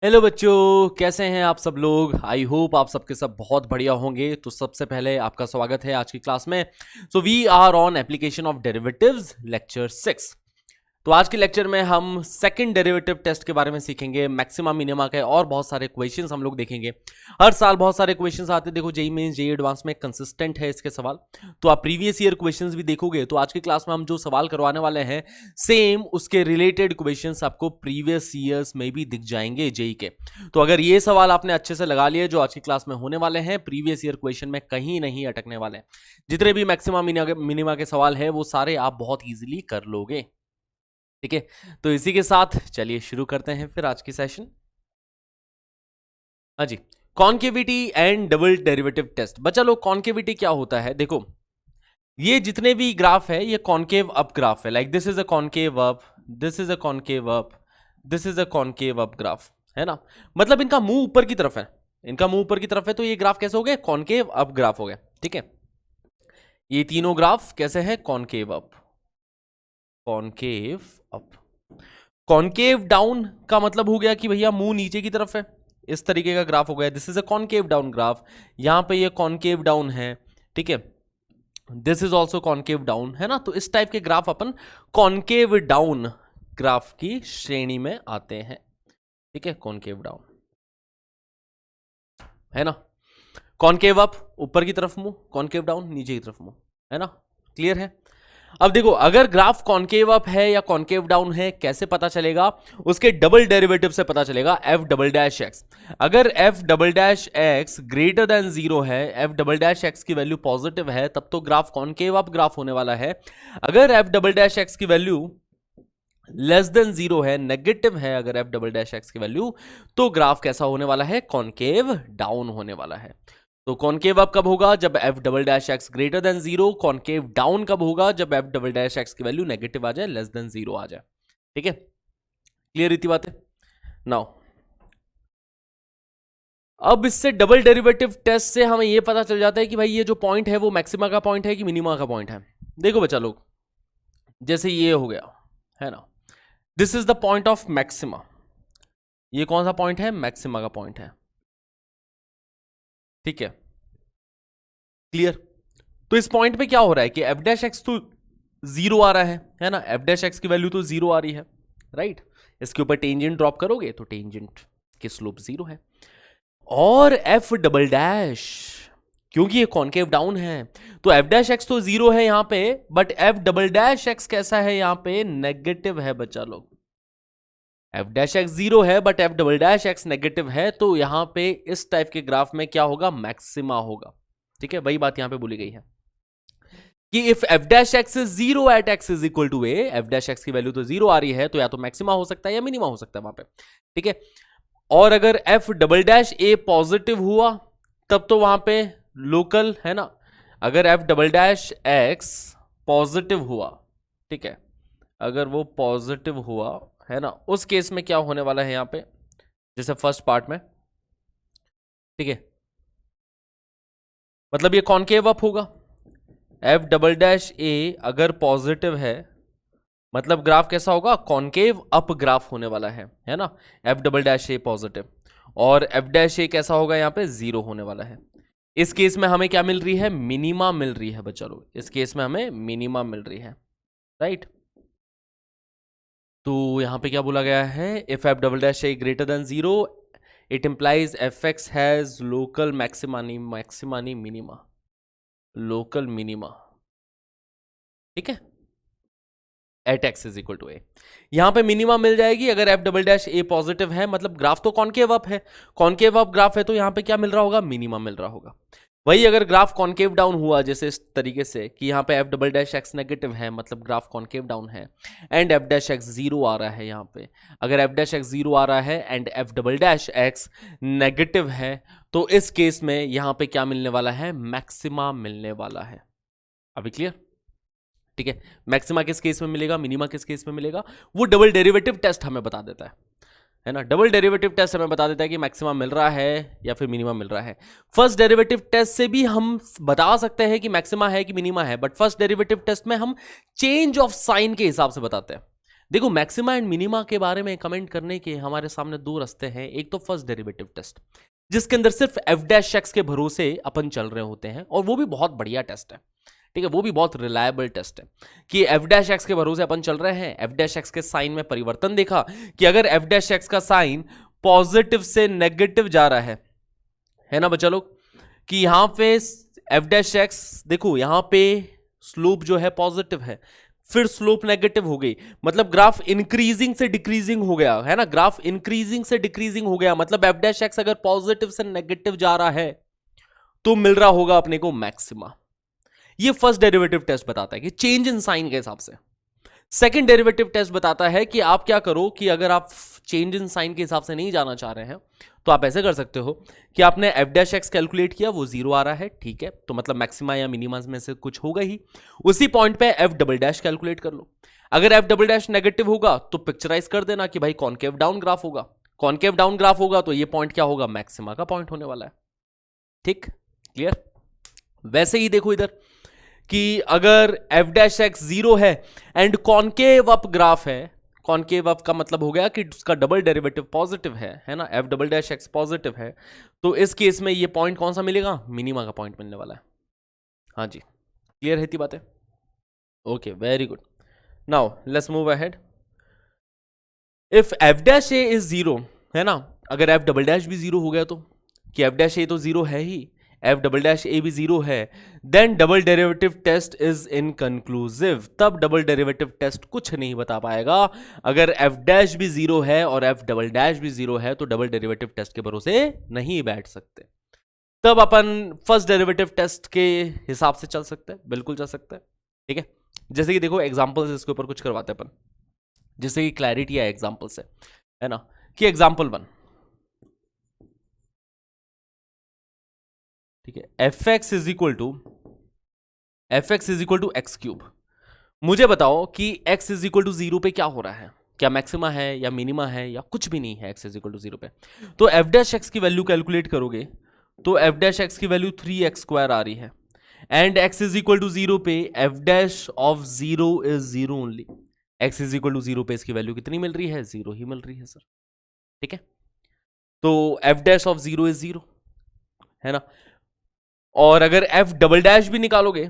Hello बच्चों, कैसे हैं आप सब लोग। आई होप आप सबके सब बहुत बढ़िया होंगे। तो सबसे पहले आपका स्वागत है आज की क्लास में। So we are on application of derivatives lecture 6। तो आज के लेक्चर में हम सेकंड डेरिवेटिव टेस्ट के बारे में सीखेंगे, मैक्सिमा मिनिमा के और बहुत सारे क्वेश्चंस हम लोग देखेंगे। हर साल बहुत सारे क्वेश्चंस आते हैं। देखो जेईई मेंस जेईई एडवांस में कंसिस्टेंट है इसके सवाल, तो आप प्रीवियस ईयर क्वेश्चंस भी देखोगे। तो आज की क्लास में हम जो सवाल करवाने वाले हैं सेम उसके रिलेटेड क्वेश्चंस आपको प्रीवियस ईयर्स में भी दिख जाएंगे जेईई के। तो अगर ये सवाल आपने अच्छे से लगा लिए जो आज की क्लास में होने वाले हैं, प्रीवियस ईयर क्वेश्चन में कहीं नहीं अटकने वाले हैं। जितने भी मैक्सिमा मिनिमा के सवाल है वो सारे आप बहुत ईजिली कर लोगे। ठीक है, तो इसी के साथ चलिए शुरू करते हैं फिर आज की सेशन। हाँ जी, concavity and double derivative test. बच्चा लोग, कॉन्केविटी क्या होता है? देखो, ये जितने भी ग्राफ है ये कॉन्केव अप ग्राफ है। Like this is a concave up, this is a concave up, this is a concave up graph, है ना। मतलब इनका मुंह ऊपर की तरफ है, इनका मुंह ऊपर की तरफ है, तो ये ग्राफ कैसे हो गया? कॉन्केव अप ग्राफ हो गया। ठीक है, ये तीनों ग्राफ कैसे है? Concave up, concave up. Concave down का मतलब हो गया कि भैया मुंह नीचे की तरफ है, इस तरीके का ग्राफ हो गया। This is a concave down graph, यहां पे ये कॉन्केव डाउन है। ठीक है, this is also concave down, है ना। तो इस टाइप के ग्राफ अपन कॉन्केव डाउन ग्राफ की श्रेणी में आते हैं। ठीक है, कॉन्केव डाउन, है ना। कॉन्केव अप ऊपर की तरफ मुंह, कॉन्केव डाउन नीचे की तरफ मुंह, है ना। क्लियर है। अब देखो, अगर ग्राफ कॉन्केव अप है या कॉन्केव डाउन है कैसे पता चलेगा? उसके डबल डेरिवेटिव से पता चलेगा, एफ डबल डैश एक्स। अगर f double dash x greater than 0 है, एफ डबल डैश एक्स की वैल्यू पॉजिटिव है, तब तो ग्राफ कॉन्केव अप ग्राफ होने वाला है। अगर एफ डबल डैश एक्स की वैल्यू लेस देन 0 है, नेगेटिव है अगर एफ डबल डैश एक्स की वैल्यू, तो ग्राफ कैसा होने वाला है? कॉन्केव डाउन होने वाला है। तो कॉन्केव अप कब होगा? जब F double dash x greater than 0। Concave down कब होगा? जब एफ डबल डैश एक्स की वैल्यू नेगेटिव आ जाए, लेस देन 0 आ जाए। ठीक है, क्लियर इतनी बात है। नाउ अब इससे डबल डेरिवेटिव टेस्ट से हमें यह पता चल जाता है कि भाई ये जो पॉइंट है वो मैक्सिमा का पॉइंट है कि मिनिमा का पॉइंट है। देखो बच्चा लोग, जैसे ये हो गया, है ना, this is the point of maxima. ये कौन सा पॉइंट है? मैक्सिमा का पॉइंट है। ठीक है, क्लियर। तो इस पॉइंट पे क्या हो रहा है कि एफ डैश एक्स तो 0 आ रहा है ना। एफ डैश एक्स की वैल्यू तो 0 आ रही है, राइट। इसके ऊपर टेंजेंट ड्रॉप करोगे तो टेंजेंट की स्लोप 0 है। और एफ डबल डैश, क्योंकि ये कॉन्केव डाउन है, तो एफ डैश एक्स तो 0 है यहां पे, but F double dash x कैसा है? यहां पे नेगेटिव है बच्चा लोग। एफ डैश एक्स 0 है but F double dash x negative है, तो यहां पे इस टाइप के ग्राफ में क्या होगा? मैक्सिमा होगा। ठीक है, वही बात यहां पे बोली गई है कि if F dash x is 0 at x is equal to A, F dash x की वैल्यू तो 0 आ रही है, तो या तो मैक्सिमा हो सकता है या मिनिमा हो सकता है वहां पे। ठीक है, और अगर f double dash a positive हुआ तब तो वहां पे लोकल, है ना। अगर f double dash x positive हुआ, ठीक है, अगर वो पॉजिटिव हुआ, है ना, उस केस में क्या होने वाला है यहां पे, जैसे फर्स्ट पार्ट में। ठीक है, मतलब ये कॉन्केव अप होगा। एफ डबल डैश ए अगर पॉजिटिव है मतलब ग्राफ कैसा होगा? कॉन्केव अप ग्राफ होने वाला है ना। F double dash a positive, और एफ डैश ए कैसा होगा? यहां पे 0 होने वाला है। इस केस में हमें क्या मिल रही है? मिनिमा मिल रही है बच्चा लोग। इस केस में हमें मिनिमा मिल रही है, राइट। तो यहां पे क्या बोला गया है? If f double dash a greater than 0, it implies f x has local maxima minima, local minima. ठीक है, at x is equal to a. यहां पे मिनिमा मिल जाएगी अगर f double dash a positive है, मतलब ग्राफ तो कॉन्केव अप है। कॉन्केव अप ग्राफ है तो यहां पे क्या मिल रहा होगा? मिनिमा मिल रहा होगा। वही अगर ग्राफ कॉन्केव डाउन हुआ जैसे इस तरीके से कि यहाँ पे f double dash x negative है, मतलब ग्राफ कॉन्केव डाउन है, एंड एफ डैश एक्स 0 आ रहा है यहाँ पे। अगर एफ डैश एक्स 0 आ रहा है and F double dash x negative है, तो इस केस में यहाँ पे क्या मिलने वाला है? मैक्सिमा मिलने वाला है। अभी क्लियर? ठीक है, मैक्सिमा किस केस में मिलेगा, मिनिमा किस केस में मिलेगा, वो डबल डेरिवेटिव टेस्ट हमें बता देता है ना। डबल डेरिवेटिव टेस्ट हमें बता देता है कि मैक्सिमा मिल रहा है या फिर मिनिमा मिल रहा है। फर्स्ट डेरिवेटिव टेस्ट से भी हम बता सकते हैं कि मैक्सिमा है कि मिनिमा है, बट फर्स्ट डेरिवेटिव टेस्ट में हम चेंज ऑफ साइन के हिसाब से बताते हैं। देखो मैक्सिमा एंड मिनिमा के बारे में कमेंट करने के हमारे सामने दो रास्ते हैं। एक तो फर्स्ट डेरिवेटिव टेस्ट, जिसके अंदर सिर्फ एफ डैश एक्स के भरोसे अपन चल रहे होते हैं, और वो भी बहुत बढ़िया टेस्ट है, ठीक है, वो भी बहुत रिलायबल टेस्ट है कि एफ डैश एक्स के भरोसे अपन चल रहे हैं। एफ डैश एक्स के साइन में परिवर्तन देखा कि अगर एफ डैश एक्स का साइन पॉजिटिव से नेगेटिव जा रहा है ना बच्चा लोग, कि यहां पे एफ डैश एक्स देखो यहां पे स्लोप जो है पॉजिटिव है, फिर स्लोप नेगेटिव हो गई, मतलब ग्राफ इंक्रीजिंग से डिक्रीजिंग हो गया, है ना, ग्राफ इंक्रीजिंग से डिक्रीजिंग हो गया, मतलब एफ डैश एक्स अगर पॉजिटिव से नेगेटिव जा रहा है तो मिल रहा होगा अपने को मैक्सिमा। ये फर्स्ट डेरिवेटिव टेस्ट बताता है कि चेंज इन साइन के हिसाब से। सेकंड डेरिवेटिव टेस्ट बताता है कि आप क्या करो कि अगर आप चेंज इन साइन के हिसाब से नहीं जाना चाह रहे हैं तो आप ऐसे कर सकते हो कि आपने एफ डैश एक्स कैलकुलेट किया, वो जीरो आ रहा है, ठीक है, तो मतलब मैक्सिमा या मिनिमा में से कुछ होगा ही। उसी पॉइंट पे एफ डबल डैश कैलकुलेट कर लो। अगर एफ डबल डैश नेगेटिव होगा तो पिक्चराइज कर देना कि भाई कॉनकेव डाउन ग्राफ होगा, कॉनकेव डाउन ग्राफ होगा तो ये पॉइंट क्या होगा, मैक्सिमा का पॉइंट होने वाला है। ठीक, क्लियर। वैसे ही देखो इधर कि अगर एफ डैश एक्स जीरो है एंड कॉनकेव अप ग्राफ है, कॉनकेव अप का मतलब हो गया कि उसका डबल डेरिवेटिव पॉजिटिव है ना, F double dash x positive है, तो इस केस में ये पॉइंट कौन सा मिलेगा, मिनिमा का पॉइंट मिलने वाला है। हाँ जी, क्लियर है बातें? Okay, very good. Now let's move ahead. If F dash A is zero, है ना, अगर एफ डबल डैश भी जीरो हो गया तो, कि एफ डैश ए तो जीरो है ही, एफ डबल डैश ए भी जीरो है, then double derivative test is inconclusive. तब डबल डेरिवेटिव टेस्ट कुछ नहीं बता पाएगा। अगर एफ डैश भी जीरो है और एफ डबल डैश भी जीरो है तो डबल डेरिवेटिव टेस्ट के भरोसे नहीं बैठ सकते। तब अपन फर्स्ट डेरिवेटिव टेस्ट के हिसाब से चल सकते हैं, बिल्कुल चल सकते हैं, ठीक है। जैसे कि देखो एग्जाम्पल इसके ऊपर कुछ करवाते हैं अपन, जिससे कि क्लैरिटी है एग्जाम्पल से, है ना, कि एग्जाम्पल 1, ठीक है, F x is equal to X cube. मुझे बताओ कि x is equal to zero पे क्या हो रहा है, क्या मैक्सिमा है या मिनिमा है या कुछ भी नहीं है x is equal to zero पे। तो एफ डैश एक्स की वैल्यू कैलकुलेट करोगे तो एफ डैश एक्स की वैल्यू 3x² आ रही है, and x is equal to zero पे F dash of zero is zero only. x is equal to zero पे इसकी वैल्यू कितनी मिल रही है, जीरो ही मिल रही है सर, ठीक है। तो F dash of zero is zero, है ना। और अगर एफ डबल डैश भी निकालोगे,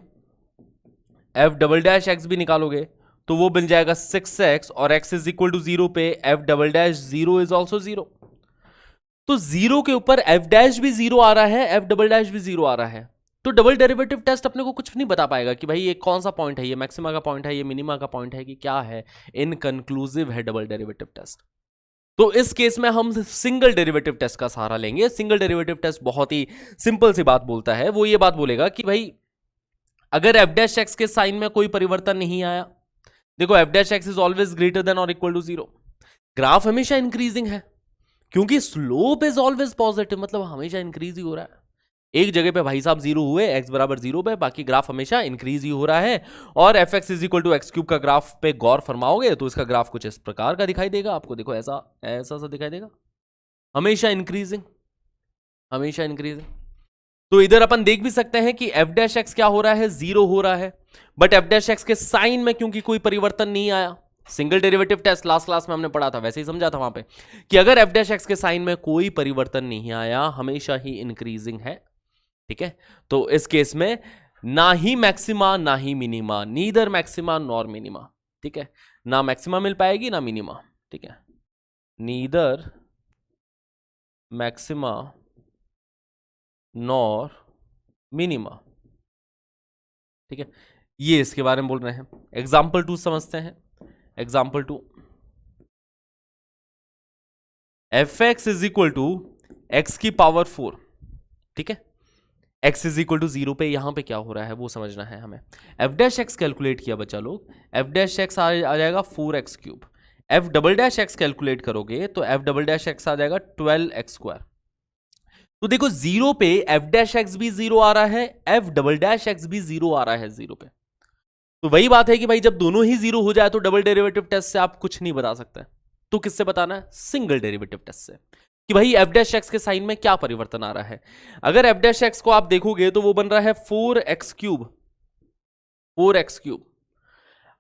एफ डबल डैश एक्स भी निकालोगे तो वो बन जाएगा 6x, और x is equal to zero पे f double dash zero is also zero. तो जीरो के ऊपर एफ डैश भी जीरो आ रहा है, एफ डबल डैश भी जीरो आ रहा है, तो डबल डेरिवेटिव टेस्ट अपने को कुछ नहीं बता पाएगा कि भाई ये कौन सा पॉइंट है, ये मैक्सिमा का पॉइंट है, ये मिनिमा का पॉइंट है, कि क्या है, इनकंक्लूसिव है डबल डेरिवेटिव टेस्ट। तो इस केस में हम सिंगल डेरिवेटिव टेस्ट का सहारा लेंगे। सिंगल डेरिवेटिव टेस्ट बहुत ही सिंपल सी बात बोलता है, वो ये बात बोलेगा कि भाई अगर एफ डैश एक्स के साइन में कोई परिवर्तन नहीं आया, देखो f dash x is always greater than और इक्वल टू जीरो, ग्राफ हमेशा इंक्रीजिंग है क्योंकि स्लोप इज ऑलवेज पॉजिटिव, मतलब हमेशा इंक्रीज ही हो रहा है। एक जगह पे भाई साहब जीरो हुए, एक्स बराबर जीरो पे, बाकी ग्राफ हमेशा इंक्रीज ही हो रहा है। और F x is equal to X cube का ग्राफ पे गौर फरमाओगे तो इसका ग्राफ कुछ इस प्रकार का दिखाई देगा आपको, देखो ऐसा ऐसा सा दिखाई देगा, हमेशा इंक्रीजिंग, हमेशा इंक्रीजिंग। तो इधर अपन देख भी सकते हैं कि एफ डैश एक्स क्या हो रहा है, जीरो हो रहा है, बट एफ डैश एक्स के साइन में क्योंकि कोई परिवर्तन नहीं आया, single derivative test last class में हमने पढ़ा था, वैसे ही समझा था वहां पे कि अगर एफ डैश एक्स के साइन में कोई परिवर्तन नहीं आया, हमेशा ही इंक्रीजिंग है, ठीक है। तो इस केस में ना ही मैक्सिमा ना ही minima, neither maxima nor minima, ठीक है, ना मैक्सिमा मिल पाएगी ना मिनिमा, ठीक है, नीदर मैक्सिमा नॉर मिनिमा, ठीक है। ये इसके बारे में बोल रहे हैं। एग्जाम्पल 2 समझते हैं। Example 2, F x is equal to X की पावर 4, ठीक है। x is equal to zero पे यहां पे क्या हो रहा है वो समझना है हमें। एफ डैश एक्स कैलकुलेट किया बच्चा लोग, एफ डैश एक्स आ जाएगा 4x cube. F double dash x calculate करोगे तो एफ डबल डैश एक्स आ जाएगा 12x²। तो देखो जीरो पे एफ डैश एक्स भी जीरो आ रहा है, एफ डबल डैश एक्स भी जीरो आ रहा है जीरो पे। तो वही बात है कि भाई जब दोनों ही जीरो हो जाए तो डबल डेरिवेटिव टेस्ट से आप कुछ नहीं बता सकते, तो किससे बताना है, सिंगल डेरिवेटिव टेस्ट से, कि भाई एफ डैश एक्स के साइन में क्या परिवर्तन आ रहा है। अगर एफ डैश एक्स को आप देखोगे तो वो बन रहा है 4x क्यूब, 4x क्यूब।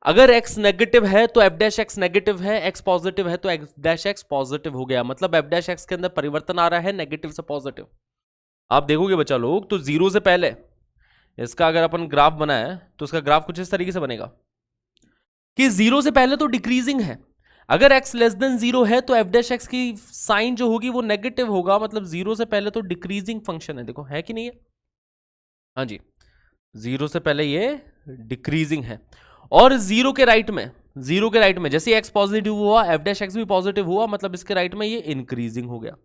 अगर x नेगेटिव है तो f डैश x नेगेटिव है, x पॉजिटिव है तो f डैश x पॉजिटिव हो गया, मतलब f डैश x के अंदर परिवर्तन आ रहा है नेगेटिव से पॉजिटिव। आप देखोगे बच्चा लोग तो जीरो से पहले इसका अगर अपन ग्राफ बनाए तो उसका ग्राफ कुछ इस तरीके से बनेगा कि जीरो से पहले तो डिक्रीजिंग है, अगर x लेस देन जीरो है तो f डैश x की साइन जो होगी वो नेगेटिव होगा, मतलब जीरो से पहले तो डिक्रीजिंग फंक्शन है, देखो है कि नहीं है? हाँ जी, जीरो से पहले ये डिक्रीजिंग है। और जीरो के राइट में जैसे x पॉजिटिव हुआ f डैश x भी पॉजिटिव हुआ, मतलब इसके राइट में ये इंक्रीजिंग हो गया।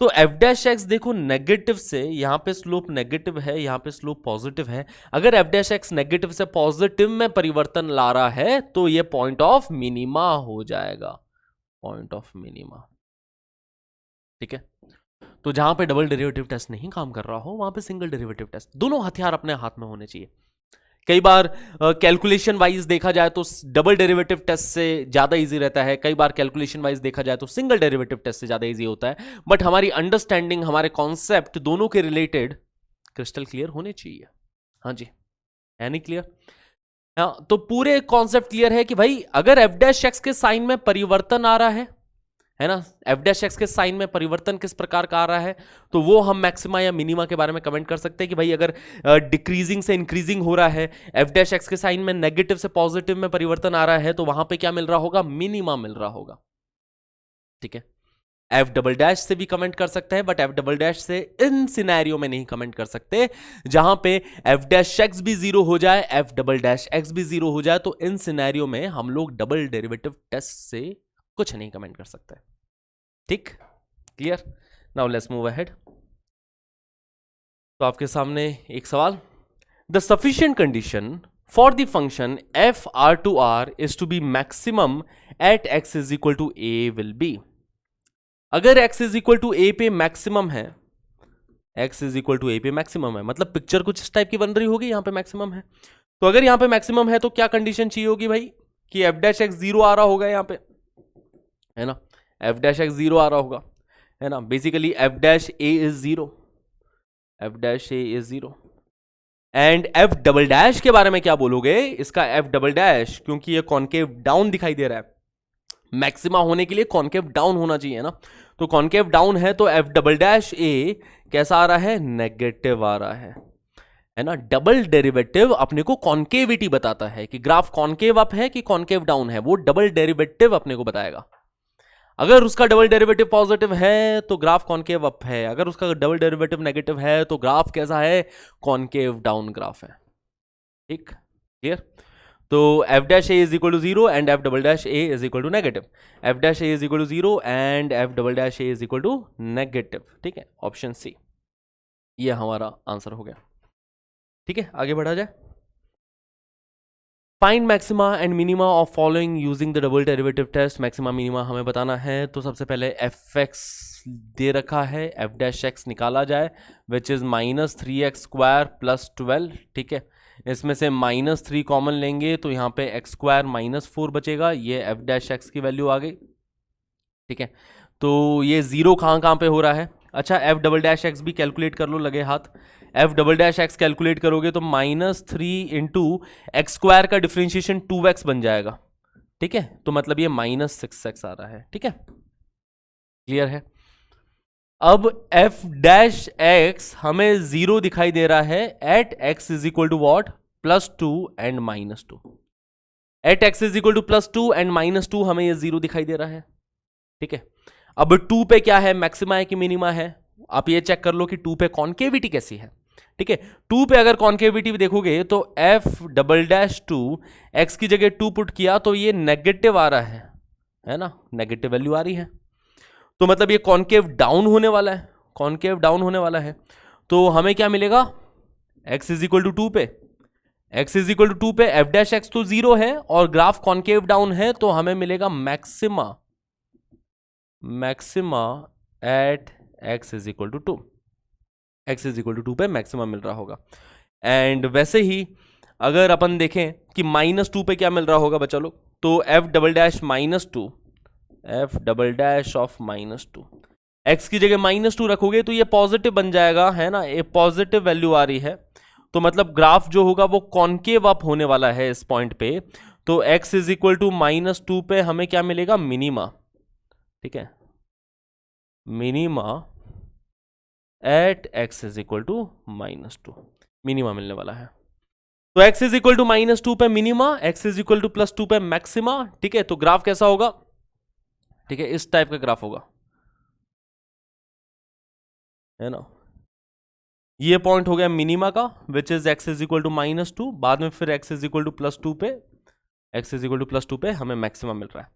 तो f डैश x देखो नेगेटिव से, यहां पे स्लोप नेगेटिव है, यहां पे स्लोप पॉजिटिव है, अगर f डैश x नेगेटिव से पॉजिटिव में परिवर्तन ला रहा है तो ये पॉइंट ऑफ मिनिमा हो जाएगा, पॉइंट ऑफ मिनिमा। ठीक है, तो जहां पे डबल डेरिवेटिव टेस्ट नहीं काम कर रहा हो वहां पे सिंगल डेरिवेटिव टेस्ट, दोनों हथियार अपने हाथ में होने चाहिए। कई बार कैलकुलेशन वाइज देखा जाए तो डबल डेरिवेटिव टेस्ट से ज्यादा इजी रहता है, कई बार कैलकुलेशन वाइज देखा जाए तो सिंगल डेरिवेटिव टेस्ट से ज्यादा इजी होता है, बट हमारी अंडरस्टैंडिंग, हमारे कॉन्सेप्ट दोनों के रिलेटेड क्रिस्टल क्लियर होने चाहिए। हाँ जी, है नहीं क्लियर? हाँ, तो पूरे कॉन्सेप्ट क्लियर है कि भाई अगर एफ डैश एक्स के साइन में परिवर्तन आ रहा है ना, एफ डैश एक्स के साइन में परिवर्तन किस प्रकार का आ रहा है, तो वो हम मैक्सिमा या मिनिमा के बारे में कमेंट कर सकते हैं कि भाई अगर डिक्रीजिंग से इंक्रीजिंग हो रहा है, एफ डैश एक्स के साइन में नेगेटिव से पॉजिटिव में परिवर्तन आ रहा है, तो वहां पे क्या मिल रहा होगा? मिनिमा मिल रहा होगा। ठीक है, एफ डबल डैश से भी कमेंट कर सकते हैं, बट एफ डबल डैश से इन सिनेरियो में नहीं कमेंट कर सकते जहां पे एफ डैश एक्स भी जीरो हो जाए, एफ डबल डैश एक्स भी जीरो हो जाए, तो इन सिनेरियो में हम लोग डबल डेरिवेटिव टेस्ट से कुछ नहीं कमेंट कर सकते। ठीक, clear? Now let's move ahead. तो आपके सामने एक सवाल, the sufficient condition for the function F R to R is to be maximum at x is equal to A will be. अगर x is equal to A पे maximum है, x is equal to A पे maximum है, मतलब picture कुछ इस type की बन रही होगी, यहां पे मैक्सिमम है, तो अगर यहां पे मैक्सिमम है तो क्या कंडीशन चाहिए होगी भाई कि एफ डैश एक्स जीरो आ रहा होगा यहां पे, है ना, एफ डैश एक्स जीरो आ रहा होगा, है ना, basically F dash A is zero, F dash A is zero. And F double dash के बारे में क्या बोलोगे? इसका एफ डबल डैश, क्योंकि ये कॉन्केव डाउन दिखाई दे रहा है, मैक्सिमा होने के लिए कॉन्केव डाउन होना चाहिए ना, तो कॉन्केव डाउन है तो एफ डबल डैश ए कैसा आ रहा है? नेगेटिव आ रहा है ना। डबल डेरिवेटिव अपने को कॉन्केविटी बताता है कि ग्राफ कॉन्केव अप है कि कॉन्केव डाउन है, वो डबल डेरिवेटिव अपने को बताएगा। अगर उसका डबल डेरिवेटिव पॉजिटिव है तो ग्राफ कॉन्केव अप है, अगर उसका डबल डेरिवेटिव नेगेटिव है तो ग्राफ कैसा है? कॉन्केव डाउन ग्राफ है। ठीक, क्लियर? तो F dash A is equal to zero and F double dash A is equal to negative, F dash A is equal to zero and F double dash A is equal to negative. ठीक है, option C ये हमारा answer हो गया। ठीक है, आगे बढ़ा जाए। Find maxima and minima of following using the double derivative test. Maxima minima हमें बताना है, तो सबसे पहले एफ एक्स दे रखा है, एफ डैश एक्स निकाला जाए, विच is minus 3x square plus 12। ठीक है, इसमें से -3 कॉमन लेंगे तो यहाँ पे x स्क्वायर -4 बचेगा, ये एफ डैश एक्स की वैल्यू आ गई। ठीक है, तो ये जीरो कहाँ पे हो रहा है? अच्छा, एफ डबल डैश एक्स भी कैलकुलेट कर लो लगे हाथ। F double dash x calculate करोगे तो -3 इंटू एक्स स्क्वायर का डिफ्रेंशिएशन 2x बन जाएगा। ठीक है, तो मतलब ये -6x आ रहा है। ठीक है, क्लियर है? अब एफ डैश एक्स हमें जीरो दिखाई दे रहा है at x is equal to what? +2 and -2। At x is equal to +2 and -2 हमें ये जीरो दिखाई दे रहा है। ठीक है, अब 2 पे क्या है? मैक्सिमा है कि मिनिमा है? आप ये चेक कर लो कि 2 पे कॉन्केविटी कैसी है। ठीक है, 2 पे अगर कॉन्केविटी देखोगे तो एफ डबल डैश 2 एक्स की जगह 2 पुट किया तो ये नेगेटिव आ रहा है ना, नेगेटिव वैल्यू आ रही है, तो मतलब ये कॉन्केव डाउन होने वाला है, कॉन्केव डाउन होने वाला है। तो हमें क्या मिलेगा? x इज इक्वल टू 2 पे, x इज इक्वल टू 2 पे एफ डैश एक्स तो जीरो है और ग्राफ कॉन्केव डाउन है, तो हमें मिलेगा maxima at x is equal to 2, x is equal to 2 पे मैक्सिमा मिल रहा होगा। एंड वैसे ही अगर अपन देखें कि -2 पे क्या मिल रहा होगा बच्चा लोग, तो F double dash -2, F double dash of -2, x की जगह -2 रखोगे तो ये पॉजिटिव बन जाएगा, है ना, ये पॉजिटिव वैल्यू आ रही है, तो मतलब ग्राफ जो होगा वो कॉन्केव अप होने वाला है इस पॉइंट पे। तो x इज इक्वल टू -2 पे हमें क्या मिलेगा, मिनिमा, ठीक है, minima at x is equal to -2, minima मिलने वाला है। तो x इज इक्वल टू -2 पे minima, x is equal to +2 पे मैक्सिमा, ठीक है। तो ग्राफ कैसा होगा, ठीक है, इस टाइप का ग्राफ होगा, है ना। ये पॉइंट हो गया मिनिमा का, which is x is equal to -2, बाद में फिर x इज इक्वल टू +2 पे, x इज इक्वल टू +2 पे हमें मैक्सिमम मिल रहा है।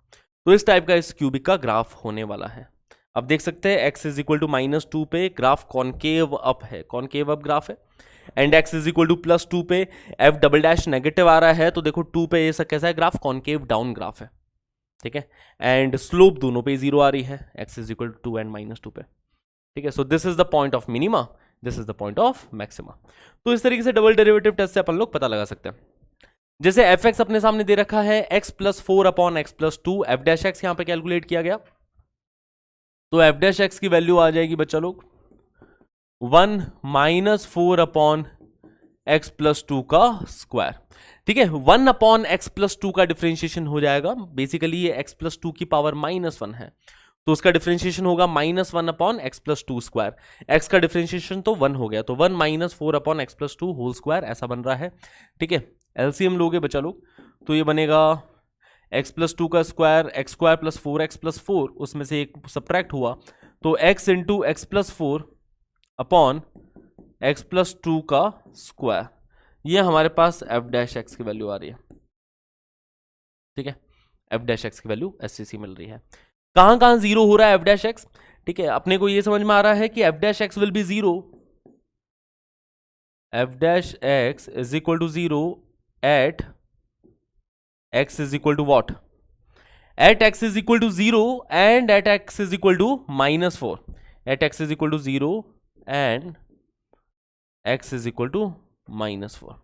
तो इस टाइप का इस क्यूबिक का ग्राफ होने वाला है। अब देख सकते हैं x इज इक्वल टू -2 पे ग्राफ कॉनकेव अप है, कॉनकेव अप ग्राफ है, and x is equal to +2 पे f डबल डैश नेगेटिव आ रहा है, तो देखो 2 पे ये सब कैसा है ग्राफ, कॉनकेव डाउन ग्राफ है, ठीक है, एंड स्लोप दोनों पे 0 आ रही है, x is equal to 2 and -2 पे, ठीक है। So this is the point of minima, this is the point of maxima. तो इस तरीके से डबल डेरिवेटिव टेस्ट से अपन लोग पता लगा सकते हैं। जैसे fx अपने सामने दे रखा है x + 4 upon x + 2, f dash x यहां पे कैलकुलेट किया गया, तो f डैश एक्स की वैल्यू आ जाएगी बच्चा लोग 1 - 4 अपॉन x + 2 का स्क्वायर, ठीक है। 1 अपॉन x + 2 का डिफरेंशिएशन हो जाएगा, बेसिकली ये x + 2 की पावर -1 है, तो उसका डिफरेंशिएशन होगा -1 अपॉन x + 2 स्क्वायर, x का डिफरेंशिएशन तो 1 हो गया, तो 1 - 4 अपॉन x + 2 होल स्क्वायर ऐसा बन रहा है, ठीक है। एलसीएम लोगे बच्चा लोग तो ये बनेगा x + 2 का स्क्वायर, x² + 4x + 4, उसमें से एक सब्ट्रैक्ट हुआ, तो x × x + 4 अपॉन x + 2 का स्क्वायर, ये हमारे पास f डैश एक्स की वैल्यू आ रही है, ठीक है। f डैश एक्स की वैल्यू SCC मिल रही है। कहां कहां 0 हो रहा है f डैश एक्स, ठीक है। अपने को ये समझ में आ रहा है कि f dash X will be 0, f dash x is equal to 0 at x is equal to what, at x is equal to 0 and at x is equal to -4, at x is equal to 0 and x is equal to -4,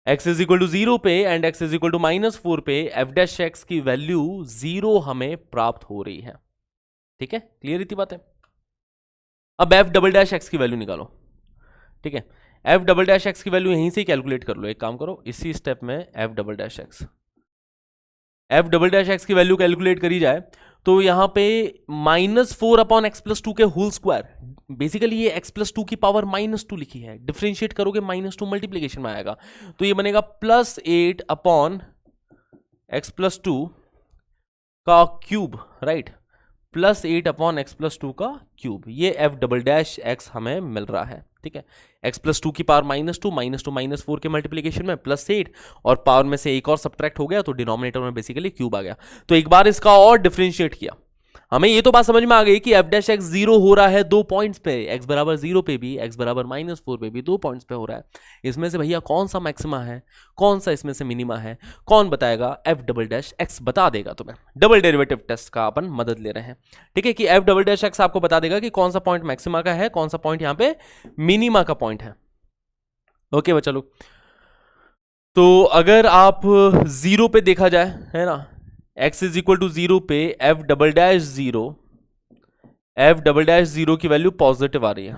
x is equal to 0 पे and x is equal to -4 पे f dash x की value 0 हमें प्राप्त हो रही है, ठीक है। क्लियर इतनी बात है। अब f डबल डैश x की वैल्यू निकालो, ठीक है। f डबल डैश x की वैल्यू यहीं से कैलकुलेट कर लो, एक काम करो इसी स्टेप में f double dash x, f double dash x की वैल्यू कैलकुलेट करी जाए तो यहां पे -4 अपॉन x + 2 के होल स्क्वायर, बेसिकली ये x + 2 की पावर -2 लिखी है, डिफरेंशिएट करोगे -2 मल्टीप्लीकेशन में आएगा, तो ये बनेगा +8 अपॉन x + 2 का क्यूब, राइट, +8 अपॉन x + 2 का क्यूब, ये f डबल डैश एक्स हमें मिल रहा है, ठीक है। x + 2 की पावर -2 -4 के मल्टीप्लीकेशन में +8 और पावर में से एक और सब्ट्रैक्ट हो गया, तो डिनोमिनेटर में बेसिकली क्यूब आ गया। तो एक बार इसका और डिफरेंशिएट किया, हमें ये तो बात समझ में आ गई कि f डैश एक्स 0 हो रहा है 2 पॉइंट्स पे, x बराबर 0 पे भी, x बराबर -4 पे भी 2 पॉइंट्स पे हो रहा है। इसमें से भैया कौन सा मैक्सिमा है, कौन सा इसमें से मिनिमा है, कौन बताएगा, f डबल डैश एक्स बता देगा तुम्हें। डबल डेरिवेटिव टेस्ट का अपन मदद ले रहे हैं, ठीक है, कि f डबल डैश एक्स आपको बता देगा कि कौन सा पॉइंट मैक्सिमा का है, कौन सा पॉइंट यहाँ पे मिनिमा का पॉइंट है। ओके बच्चा लोग, तो अगर आप 0 पे देखा जाए, है ना, x इज इक्वल टू 0 पे f डबल डैश 0 की वैल्यू पॉजिटिव आ रही है,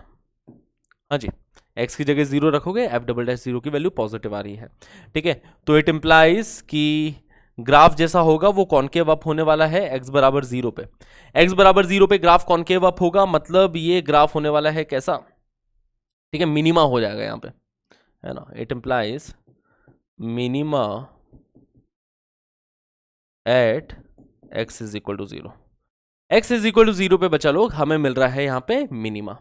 हाँ जी, x की जगह 0 रखोगे f डबल डैश 0 की वैल्यू पॉजिटिव आ रही है, ठीक है। तो इट इंप्लाइज कि ग्राफ जैसा होगा वो कॉनकेव अप होने वाला है x बराबर 0 पे, x बराबर 0 पे ग्राफ कॉनकेव अप होगा, मतलब ये ग्राफ होने वाला है कैसा, ठीक है, मिनिमा हो जाएगा यहाँ पे, है ना। It implies minima at x is equal to 0, x is equal to 0 पे बच्चा लोग हमें मिल रहा है यहाँ पे मिनिमा,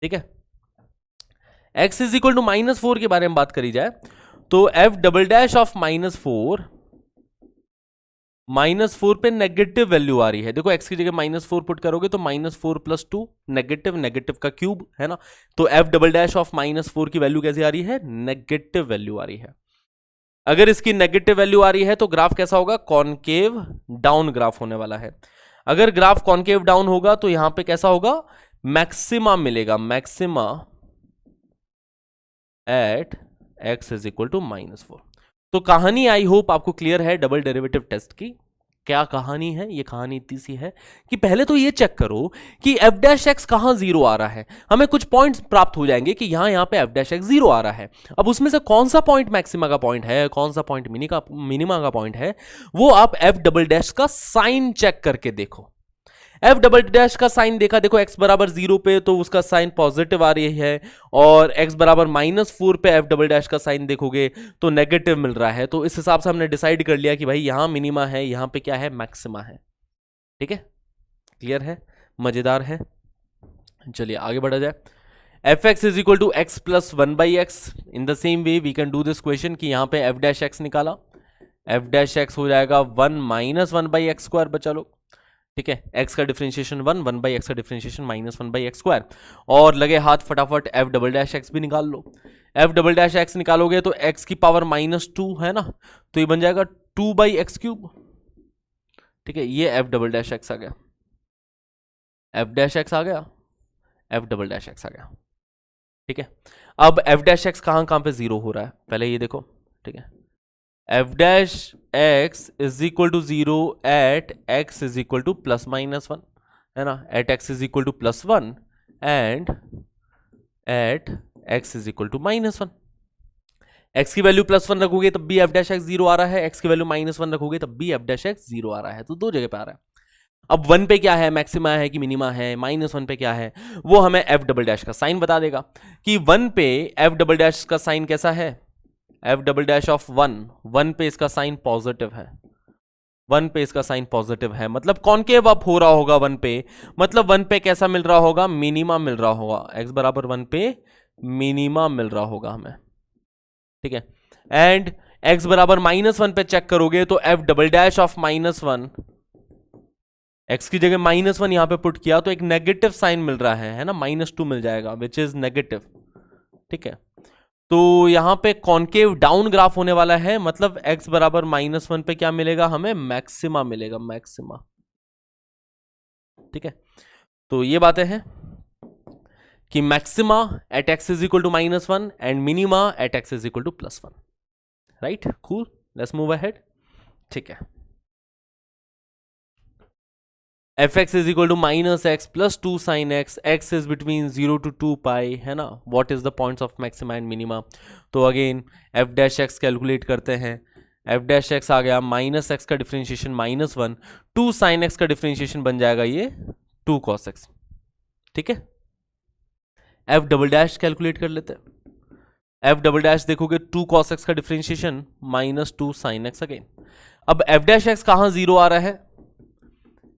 ठीक है। x इज इक्वल टू -4 के बारे में बात करी जाए तो f डबल डैश ऑफ -4 पे नेगेटिव वैल्यू आ रही है, देखो x की जगह -4 पुट करोगे तो -4 + 2 नेगेटिव, नेगेटिव का क्यूब, है ना। तो f डबल डैश ऑफ -4 की वैल्यू कैसे आ रही है, नेगेटिव वैल्यू आ रही है। अगर इसकी नेगेटिव वैल्यू आ रही है तो ग्राफ कैसा होगा, कॉनकेव डाउन ग्राफ होने वाला है। अगर ग्राफ कॉनकेव डाउन होगा तो यहां पे कैसा होगा, मैक्सिमा मिलेगा, maxima at x is equal to -4। तो कहानी आई होप आपको क्लियर है डबल डेरिवेटिव टेस्ट की, क्या कहानी है? ये कहानी इतनी सी है कि पहले तो ये चेक करो कि एफ डैश एक्स कहाँ जीरो आ रहा है। हमें कुछ पॉइंट्स प्राप्त हो जाएंगे कि यहाँ पे एफ डैश एक्स जीरो आ रहा है। अब उसमें से कौन सा पॉइंट मैक्सिमा का पॉइंट है, कौन सा पॉइंट मिनिमा का पॉइंट है, वो आप एफ डबल डैश का साइन चेक करके देखो। एफ डबल डैश का साइन देखा, देखो x बराबर 0 पे तो उसका साइन पॉजिटिव आ रही है, और x बराबर -4 पे एफ डबल डैश का साइन देखोगे तो नेगेटिव मिल रहा है। तो इस हिसाब से हमने डिसाइड कर लिया कि भाई यहां मिनिमा है, यहां पे क्या है, मैक्सिमा है। ठीक है, क्लियर है, मजेदार है। चलिए आगे बढ़ा जाए। F x is equal to x plus 1/x। In the same way we can do this question कि यहां पे एफ डैश एक्स निकाला, एफ डैश एक्स हो जाएगा 1 - 1/x², बचा लो। ठीक है, x का डिफरेंशिएशन 1, 1/x का डिफरेंशिएशन -1/x², और लगे हाथ फटाफट एफ डबल डैश एक्स भी निकाल लो। एफ डबल डैश एक्स निकालोगे तो x की पावर -2 है ना, तो ये बन जाएगा 2/x³। ठीक है, ये एफ डबल डैश एक्स आ गया, एफ डैश एक्स आ गया, एफ डबल डैश एक्स आ गया। ठीक है, अब एफ डैश एक्स कहाँ पे जीरो हो रहा है पहले ये देखो। ठीक है, F dash x is equal to 0 at x is equal to +-1, है ना, at x is equal to +1 and at x is equal to -1। X की वैल्यू +1 रखोगे तब भी एफ डैश एक्स 0 आ रहा है, एक्स की वैल्यू -1 रखोगे तब भी एफ डैश एक्स 0 आ रहा है, तो दो जगह पे आ रहा है। अब 1 पे क्या है, मैक्सिमा है कि मिनिमा है, -1 पे क्या है, वो हमें एफ डबल डैश का साइन बता देगा कि 1 पे एफ डबल डैश का साइन कैसा है, एफ डबल डैश ऑफ 1 पे इसका साइन पॉजिटिव है, 1 पे इसका साइन पॉजिटिव है, मतलब कॉनकेव अप हो रहा होगा 1 पे, मतलब 1 पे कैसा मिल रहा होगा, मिनिमा मिल रहा होगा, x बराबर 1 पे मिनिमा मिल रहा होगा हमें। ठीक है, एंड x बराबर -1 पे चेक करोगे तो F double dash of -1, x की जगह -1 यहां पे पुट किया तो एक नेगेटिव साइन मिल रहा है ना, -2 मिल जाएगा विच इज नेगेटिव। ठीक है, तो यहां पे कॉनकेव डाउन ग्राफ होने वाला है, मतलब x बराबर -1 पे क्या मिलेगा हमें, मैक्सिमा मिलेगा, मैक्सिमा। ठीक है, तो ये बातें हैं कि maxima at x is equal to -1 and minima at x is equal to +1। Right, cool, let's move ahead. ठीक है, F x is equal to -x plus 2 sin x, x is between 0 to 2 pi, है ना, what is the points of maxima and minima. तो again f dash x calculate करते हैं, f dash x आ गया -x का differentiation -1, 2 sin x का differentiation बन जाएगा ये 2 cos x। ठीक है, एफ डबल डैश कैलकुलेट कर लेते हैं, एफ डबल डैश देखोगे 2 cos x का डिफरेंशिएशन -2 sin x अगेन। अब एफ डैश एक्स कहाँ जीरो आ रहा है,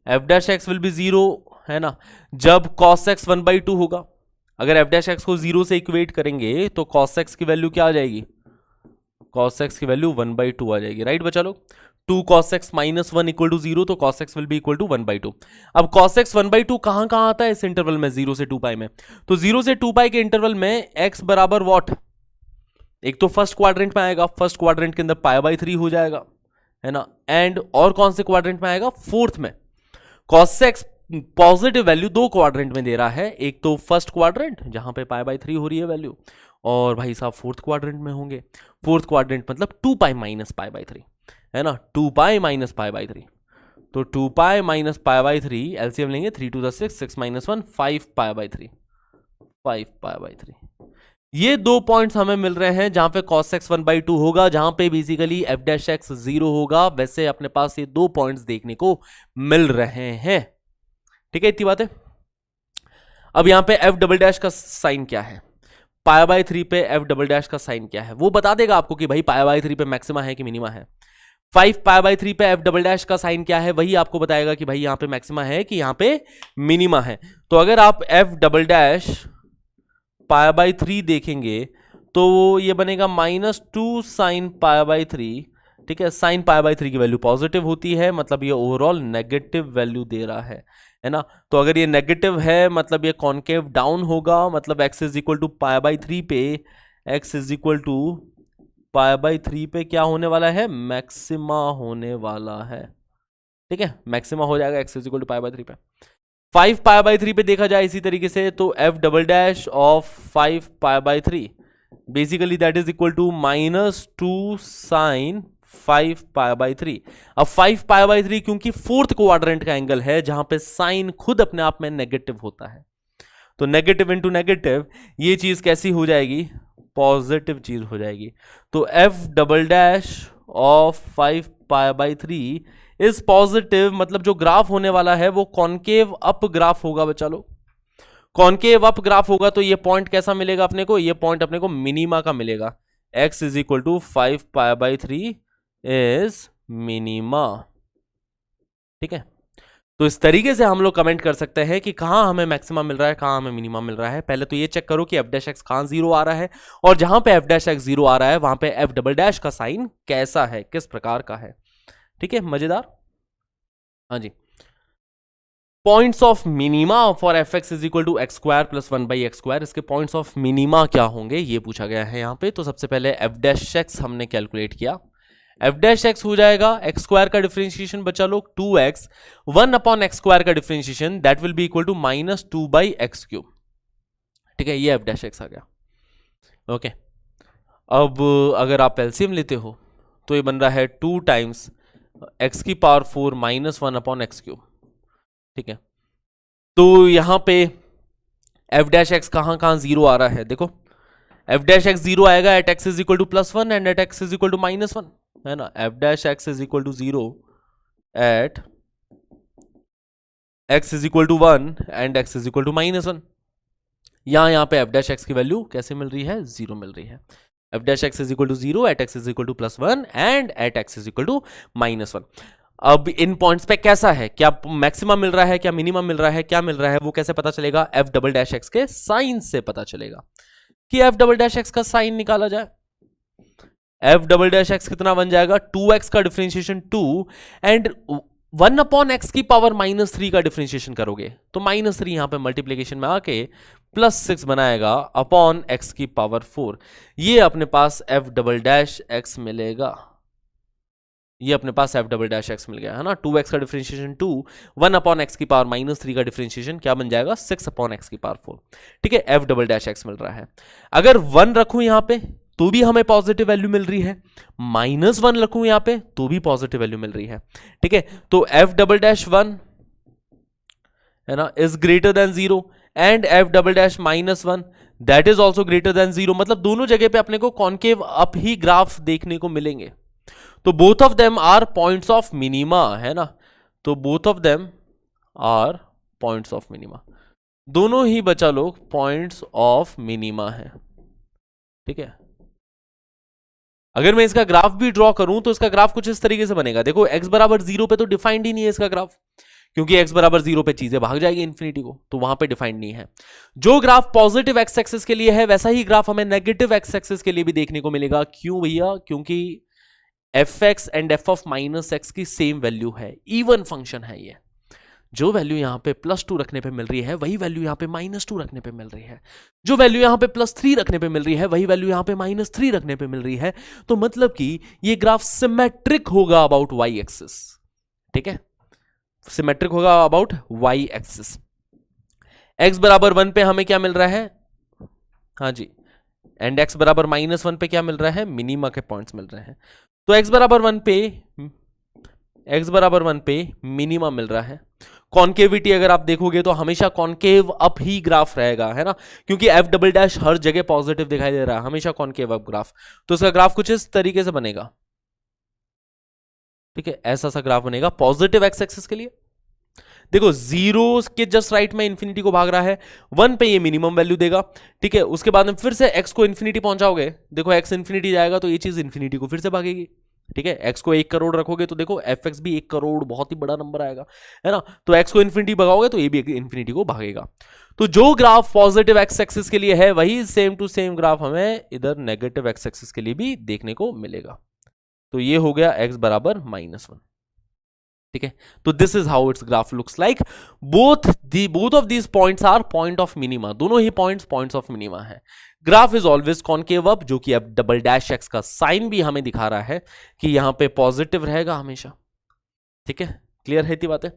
F dash X will be 0, है ना, जब cos x 1/2 होगा। अगर एफ डैश एक्स को 0 से इक्वेट करेंगे तो cos x की वैल्यू क्या आ जाएगी, cos x की वैल्यू 1/2 आ जाएगी। राइट बच्चा लोग, 2 cos x -1 इक्वल टू 0, तो cos x will be equal to 1/2। अब cos x 1/2 कहां कहां आता है इस इंटरवल में, 0 से 2 पाई में, तो 0 से 2 पाई के इंटरवल में x बराबर वॉट, एक तो फर्स्ट क्वाड्रेंट में आएगा, फर्स्ट क्वाड्रेंट के अंदर π/3 हो जाएगा, है ना, एंड और कौन से क्वाड्रेंट में आएगा, फोर्थ में। cos x positive value 2 quadrant में दे रहा है, एक तो फर्स्ट क्वाड्रेंट जहां पे π/3 हो रही है वैल्यू, और भाई साहब फोर्थ क्वाड्रेंट में होंगे, फोर्थ क्वाड्रेंट मतलब 2π - π/3, है ना, 2π - π/3, तो 2π - π/3 एलसीएम लेंगे, 3 to the 6, 6 - 1 5π/3, 5π/3। ये दो पॉइंट्स हमें मिल रहे हैं जहां पे cos x 1/2 होगा, जहां पे बेसिकली f डैश x 0 होगा। वैसे अपने पास ये दो पॉइंट्स देखने को मिल रहे हैं। ठीक है, इतनी बात है। अब यहां पे f डबल डैश का साइन क्या है, π/3 पे f डबल डैश का साइन क्या है, वो बता देगा आपको कि भाई π/3 पे मैक्सिमा है कि मिनिमा है। 5π/3 पे f डबल डैश का साइन क्या है, वही आपको बताएगा कि भाई यहां पे मैक्सिमा है कि यहां पे मिनिमा है। तो अगर आप f डबल डैश π/3 देखेंगे तो ये बनेगा -2 sin π/3। ठीक है, sin π/3 की वैल्यू पॉजिटिव होती है, मतलब ये ओवरऑल नेगेटिव वैल्यू दे रहा है ना। तो अगर ये नेगेटिव है मतलब ये कॉन्केव डाउन होगा, मतलब x इज इक्वल टू π/3 पे, x इज इक्वल टू π/3 पे क्या होने वाला है, मैक्सिमा होने वाला है। ठीक है, मैक्सिमा हो जाएगा x इज इक्वल टू π/3 पे। 5π/3 पे देखा जाए इसी तरीके से तो f double dash of 5π/3 basically that is equal to -2 sin 5 pi by 3। अब 5 पाई बाई 3 क्योंकि फोर्थ क्वाड्रेंट का एंगल है जहां पे साइन खुद अपने आप में नेगेटिव होता है, तो नेगेटिव इंटू नेगेटिव ये चीज कैसी हो जाएगी, पॉजिटिव चीज हो जाएगी। तो F double dash of 5 pi by 3 is positive, मतलब जो ग्राफ होने वाला है वो कॉनकेव अप ग्राफ होगा बच्चा लोग। कॉनकेव अप ग्राफ होगा तो ये पॉइंट कैसा मिलेगा अपने को, ये पॉइंट अपने को मिनिमा का मिलेगा। x is equal to 5 pi by 3 is minima. ठीक है, तो इस तरीके से हम लोग कमेंट कर सकते हैं कि कहां हमें मैक्सिमा मिल रहा है, कहां हमें मिनिमा मिल रहा है। पहले तो ये चेक करो कि एफ डैश एक्स कहां जीरो आ रहा है, और जहां पे एफ डैश एक्स जीरो आ रहा है वहां पे एफ डबल डैश का साइन कैसा है, किस प्रकार का है। ठीक है, मजेदार। हाँ जी, points of minima for f x is equal to x square plus 1 by x square, इसके पॉइंट्स ऑफ मिनिमा क्या होंगे ये पूछा गया है यहाँ पे। तो सबसे पहले एफ डैश एक्स हमने कैलकुलेट किया, एफ डैश एक्स हो जाएगा एक्स स्क्वायर का डिफरेंशिएशन बचा लोग 2x, 1 अपॉन एक्स स्क्वायर का differentiation that will be equal to -2 by x cube. ठीक है, ये एफ डैश एक्स आ गया। ओके, अब अगर आप एलसीएम लेते हो तो ये बन रहा है 2 टाइम्स एक्स की पावर 4 -1 अपॉन एक्स क्यूब। ठीक है, तो यहां पे एफ डैश एक्स कहां जीरो आ रहा है, देखो एफ डैश एक्स जीरो आएगा at x is equal to +1 and at x is equal to -1, है ना। F dash x is equal to 0 at x is equal to 1 and x is equal to -1। यहां पे F dash x की value कैसे मिल रही है, 0 मिल रही है। F dash x is equal to 0 at x is equal to +1 and at x is equal to -1। अब इन पॉइंट्स पे कैसा है, क्या मैक्सिमम मिल रहा है, क्या मिनिमम मिल रहा है, क्या मिल रहा है, वो कैसे पता चलेगा, एफ डबल डैश एक्स के साइन से पता चलेगा कि एफ डबल डैश एक्स का साइन निकाला जाए। एफ डबल डैश एक्स कितना बन जाएगा, 2x का डिफरेंशिएशन 2 एंड 1 अपॉन एक्स की पावर -3 का डिफरेंशिएशन करोगे तो -3 यहां पे मल्टीप्लीकेशन में आके +6 बनाएगा अपॉन एक्स की पावर 4। ये अपने पास एफ डबल डैश एक्स मिलेगा, ये अपने पास एफ डबल डैश एक्स मिल गया, है ना। 2x का डिफरेंशिएशन 2, 1 अपॉन एक्स की पावर -3 का डिफरेंशिएशन क्या बन जाएगा, 6 अपॉन एक्स की पावर 4। ठीक है, एफ डबल डैश एक्स मिल रहा है। अगर 1 रखूं यहां पे तो भी हमें पॉजिटिव वैल्यू मिल रही है, -1 रखूं यहां पे तो भी पॉजिटिव वैल्यू मिल रही है। ठीक है, तो एफ डबल डैश 1 है ना is greater than 0 and F double dash -1 that is also greater than 0, मतलब दोनों जगह पे अपने को कॉनकेव अप ही ग्राफ देखने को मिलेंगे। तो both of them are points of minima, है ना। तो both of them are points of minima, दोनों ही बचा लोग पॉइंट्स ऑफ मिनिमा है। ठीक है, अगर मैं इसका ग्राफ भी ड्रॉ करूं तो इसका ग्राफ कुछ इस तरीके से बनेगा। देखो x बराबर 0 पे तो डिफाइंड ही नहीं है इसका ग्राफ, क्योंकि x बराबर 0 पे चीजें भाग जाएगी इन्फिनिटी को, तो वहां पे डिफाइंड नहीं है। जो ग्राफ पॉजिटिव एक्स एक्सिस के लिए है वैसा ही ग्राफ हमें नेगेटिव एक्स एक्सिस के लिए भी देखने को मिलेगा। क्यों भैया, क्योंकि F x and F of -x की सेम वैल्यू है, इवन फंक्शन है ये। जो वैल्यू यहां पे +2 रखने पे मिल रही है वही वैल्यू यहां पे -2 रखने पे मिल रही है, जो वैल्यू यहां पे +3 रखने पे मिल रही है वही वैल्यू यहां पे -3 रखने पे मिल रही है। तो मतलब कि ये ग्राफ सिमेट्रिक होगा अबाउट y एक्सिस। ठीक है, सिमेट्रिक होगा अबाउट y एक्सिस। x बराबर 1 पे हमें क्या मिल रहा है, हाँ जी, एंड x बराबर -1 पे क्या मिल रहा है, मिनिमा के पॉइंट्स मिल रहे हैं। तो x बराबर 1 पे मिनिमा मिल रहा है। कॉन्केविटी अगर आप देखोगे तो हमेशा कॉन्केव अप ही ग्राफ रहेगा, है ना, क्योंकि एफ डबल डैश हर जगह पॉजिटिव दिखाई दे रहा है, हमेशा कॉन्केव अप ग्राफ। तो इसका ग्राफ कुछ इस तरीके से बनेगा। ठीक है, ऐसा सा ग्राफ बनेगा पॉजिटिव एक्स एक्सिस के लिए। देखो 0 के जस्ट राइट में इन्फिनिटी को भाग रहा है, 1 पे ये मिनिमम वैल्यू देगा। ठीक है, उसके बाद में फिर से x को इन्फिनिटी पहुंचाओगे, देखो x इन्फिनिटी जाएगा तो ये चीज इन्फिनिटी को फिर से भागेगी। ठीक है, x को 1 करोड़ रखोगे तो देखो fx भी 1 करोड़ बहुत ही बड़ा नंबर आएगा, है ना। तो x को इन्फिनिटी भगाओगे तो ये भी इन्फिनिटी को भागेगा। तो जो ग्राफ पॉजिटिव एक्स एक्सिस के लिए है वही सेम टू सेम ग्राफ हमें इधर नेगेटिव एक्स एक्सिस के लिए भी देखने को मिलेगा। तो ये हो गया x बराबर -1। ठीक है, तो this is how its graph looks like. Both of these points are point of minima, दोनों ही पॉइंट्स ऑफ मिनिमा है। Graph is always concave up, जो कि अब डबल डैश एक्स का साइन भी हमें दिखा रहा है कि यहां पे पॉजिटिव रहेगा हमेशा। ठीक है, क्लियर है इतनी बातें।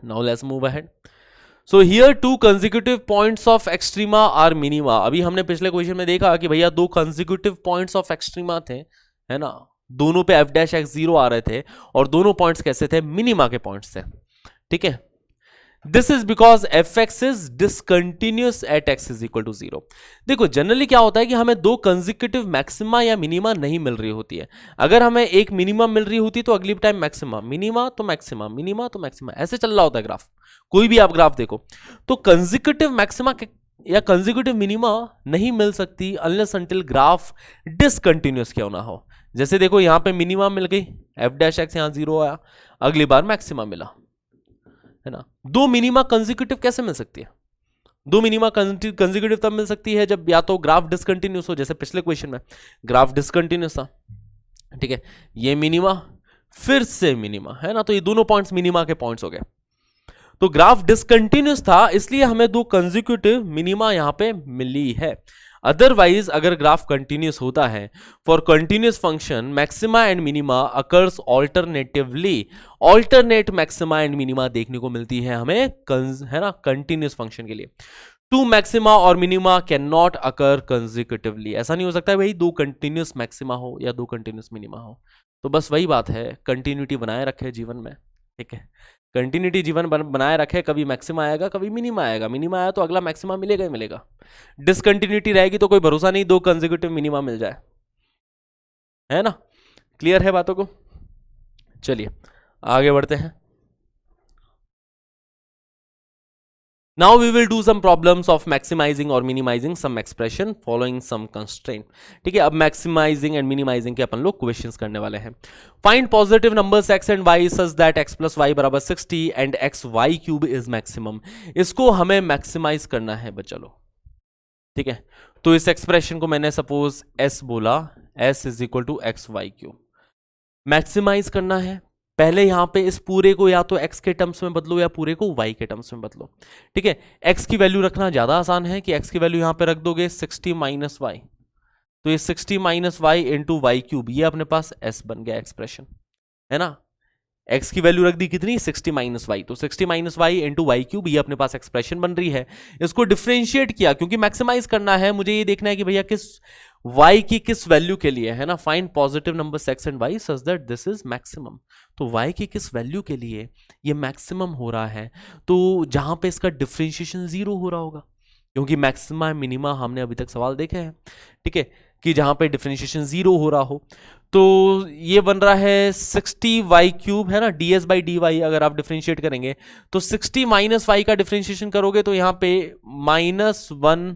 Now let's move ahead. So here 2 consecutive points of extrema are minima. अभी हमने पिछले क्वेश्चन में देखा कि भैया 2 कंसेक्यूटिव पॉइंट्स ऑफ एक्सट्रीमा थे, है ना, दोनों पे एफ डैश एक्स 0 आ रहे थे और दोनों पॉइंट्स कैसे थे, मिनिमा के पॉइंट्स थे, ठीक है। This is because f x is discontinuous at x is equal to 0। देखो जनरली क्या होता है कि हमें दो कंसेक्यूटिव मैक्सिमा या मिनिमा नहीं मिल रही होती है। अगर हमें एक मिनिमा मिल रही होती तो अगली टाइम मैक्सिमा, मिनिमा तो मैक्सिमा, मिनिमा तो मैक्सिमा, ऐसे चल रहा होता है ग्राफ। कोई भी आप ग्राफ देखो तो कंसेक्यूटिव मैक्सिमा या कंसेक्यूटिव मिनिमा नहीं मिल सकती अनलेस अंटिल ग्राफ डिसकंटिन्यूस क्यों ना हो। जैसे देखो यहां पे मिनिमा मिल गई, एफ डैश एक्स यहां 0 आया, अगली बार मैक्सिमा मिला, है ना। दो मिनिमा कंसेक्यूटिव कैसे मिल सकती है? दो मिनिमा कंसेक्यूटिव तब मिल सकती है जब या तो ग्राफ डिसकंटिन्यूस हो, जैसे पिछले क्वेश्चन में ग्राफ डिसकंटिन्यूस था, ठीक है, ये मिनिमा फिर से मिनिमा, है ना, तो ये दोनों पॉइंट्स मिनिमा के पॉइंट्स हो गए। तो ग्राफ डिसकंटिन्यूस था इसलिए हमें दो कंसेक्यूटिव मिनिमा यहां पे मिली है। अदरवाइज अगर ग्राफ कंटिन्यूस होता है, for continuous function maxima and minima occurs alternatively, alternate maxima and minima देखने को मिलती है हमें, है ना, कंटिन्यूस फंक्शन के लिए। टू मैक्सिमा और minima can not occur consecutively, ऐसा नहीं हो सकता भाई दो कंटिन्यूस मैक्सिमा हो या दो कंटिन्यूस मिनिमा हो। तो बस वही बात है, कंटिन्यूटी बनाए रखे जीवन में, ठीक है, कंटिन्यूटी जीवन बनाए रखे, कभी मैक्सिमा आएगा कभी मिनिमा आएगा, मिनिमा आया तो अगला मैक्सिमा मिलेगा ही मिलेगा। डिसकंटिन्यूटी रहेगी तो कोई भरोसा नहीं दो कंसेक्यूटिव मिनिमा मिल जाए, है ना। क्लियर है बातों को? चलिए आगे बढ़ते हैं। Now we will do some problems of maximizing or minimizing some expression following some constraint। ठीक है, अब maximizing and minimizing के अपन लोग क्वेश्चंस करने वाले हैं। Find positive numbers x and y such that x plus y बराबर 60 and x y cube is maximum। इसको हमें मैक्सिमाइज करना है बच्चा लोग, ठीक है। तो इस एक्सप्रेशन को मैंने सपोज s बोला, s is equal to x y cube, maximize करना है। पहले यहां पे इस पूरे को या तो x के टर्म्स में बदलो या पूरे को y के टर्म्स में बदलो, ठीक है। x की वैल्यू रखना ज्यादा आसान है कि x की वैल्यू यहां पे रख दोगे 60 माइनस वाई, तो ये 60 minus y into y cube, ये अपने पास s बन गया एक्सप्रेशन, है ना। x की वैल्यू रख दी कितनी, 60 माइनस वाई, तो 60 minus y into y cube, ये अपने पास एक्सप्रेशन बन रही है। इसको डिफ्रेंशिएट किया क्योंकि मैक्सिमाइज करना है, मुझे ये देखना है कि भैया किस y की किस वैल्यू के लिए, है ना। Find positive number x and y such that this is maximum, तो y की किस वैल्यू के लिए ये मैक्सिमम हो रहा है, तो जहां पे इसका डिफरेंशिएशन 0 हो रहा होगा, क्योंकि मैक्सिमा मिनिमा हमने अभी तक सवाल देखे हैं, ठीक है, कि जहां पे डिफरेंशिएशन 0 हो रहा हो। तो ये बन रहा है 60 वाई क्यूब, है ना, ds बाई डी वाई। अगर आप डिफरेंशिएट करेंगे तो 60 माइनस वाई का डिफरेंशिएशन करोगे तो यहां पे -1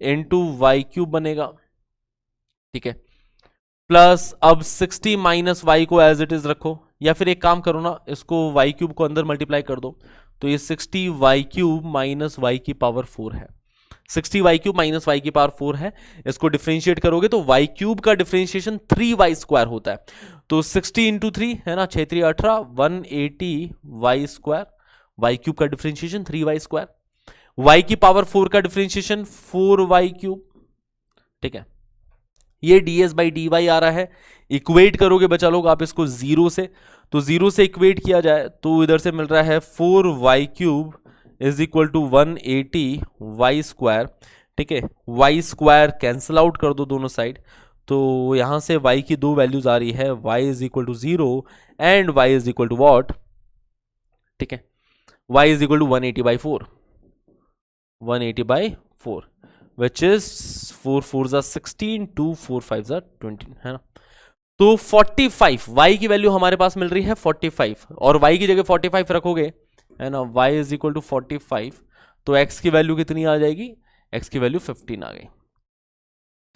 इंटू वाई क्यूब बनेगा, ठीक है, प्लस अब 60 माइनस वाई को एज इट इज रखो, या फिर एक काम करो ना, इसको वाई क्यूब को अंदर मल्टीप्लाई कर दो, तो ये 60 वाई क्यूब माइनस वाई की पावर 4 है, 60 वाई क्यूब माइनस वाई की पावर 4 है। इसको डिफरेंशिएट करोगे तो वाई क्यूब का डिफरेंशिएशन 3 वाई स्क्वायर होता है, तो 60 इंटू 3, है ना, 6 3 18, 180 वाई स्क्वायर, वाई क्यूब का डिफरेंशिएशन 3 वाई स्क्वायर, वाई की पावर 4 का डिफरेंशिएशन 4 वाई क्यूब, ठीक है। ये ds बाई डी वाई आ रहा है, इक्वेट करोगे बच्चा लोग आप इसको 0 से, तो 0 से इक्वेट किया जाए तो इधर से मिल रहा है 4 y cube is equal to 180 y square, ठीक है। वाई स्क्वायर कैंसिल आउट कर दो दोनों साइड, तो यहां से वाई की दो वैल्यूज आ रही है, y is equal to 0 and y is equal to what, ठीक है, y is equal to 180 by 4, 180 by 4 which is 4 4s are 16, 2 4 5s are 20, है ना। तो 45 y की वैल्यू हमारे पास मिल रही है 45, और y की जगह 45 रखोगे, है ना, y इज इक्वल टू 45, तो x की वैल्यू कितनी आ जाएगी, x की वैल्यू 15 आ गई।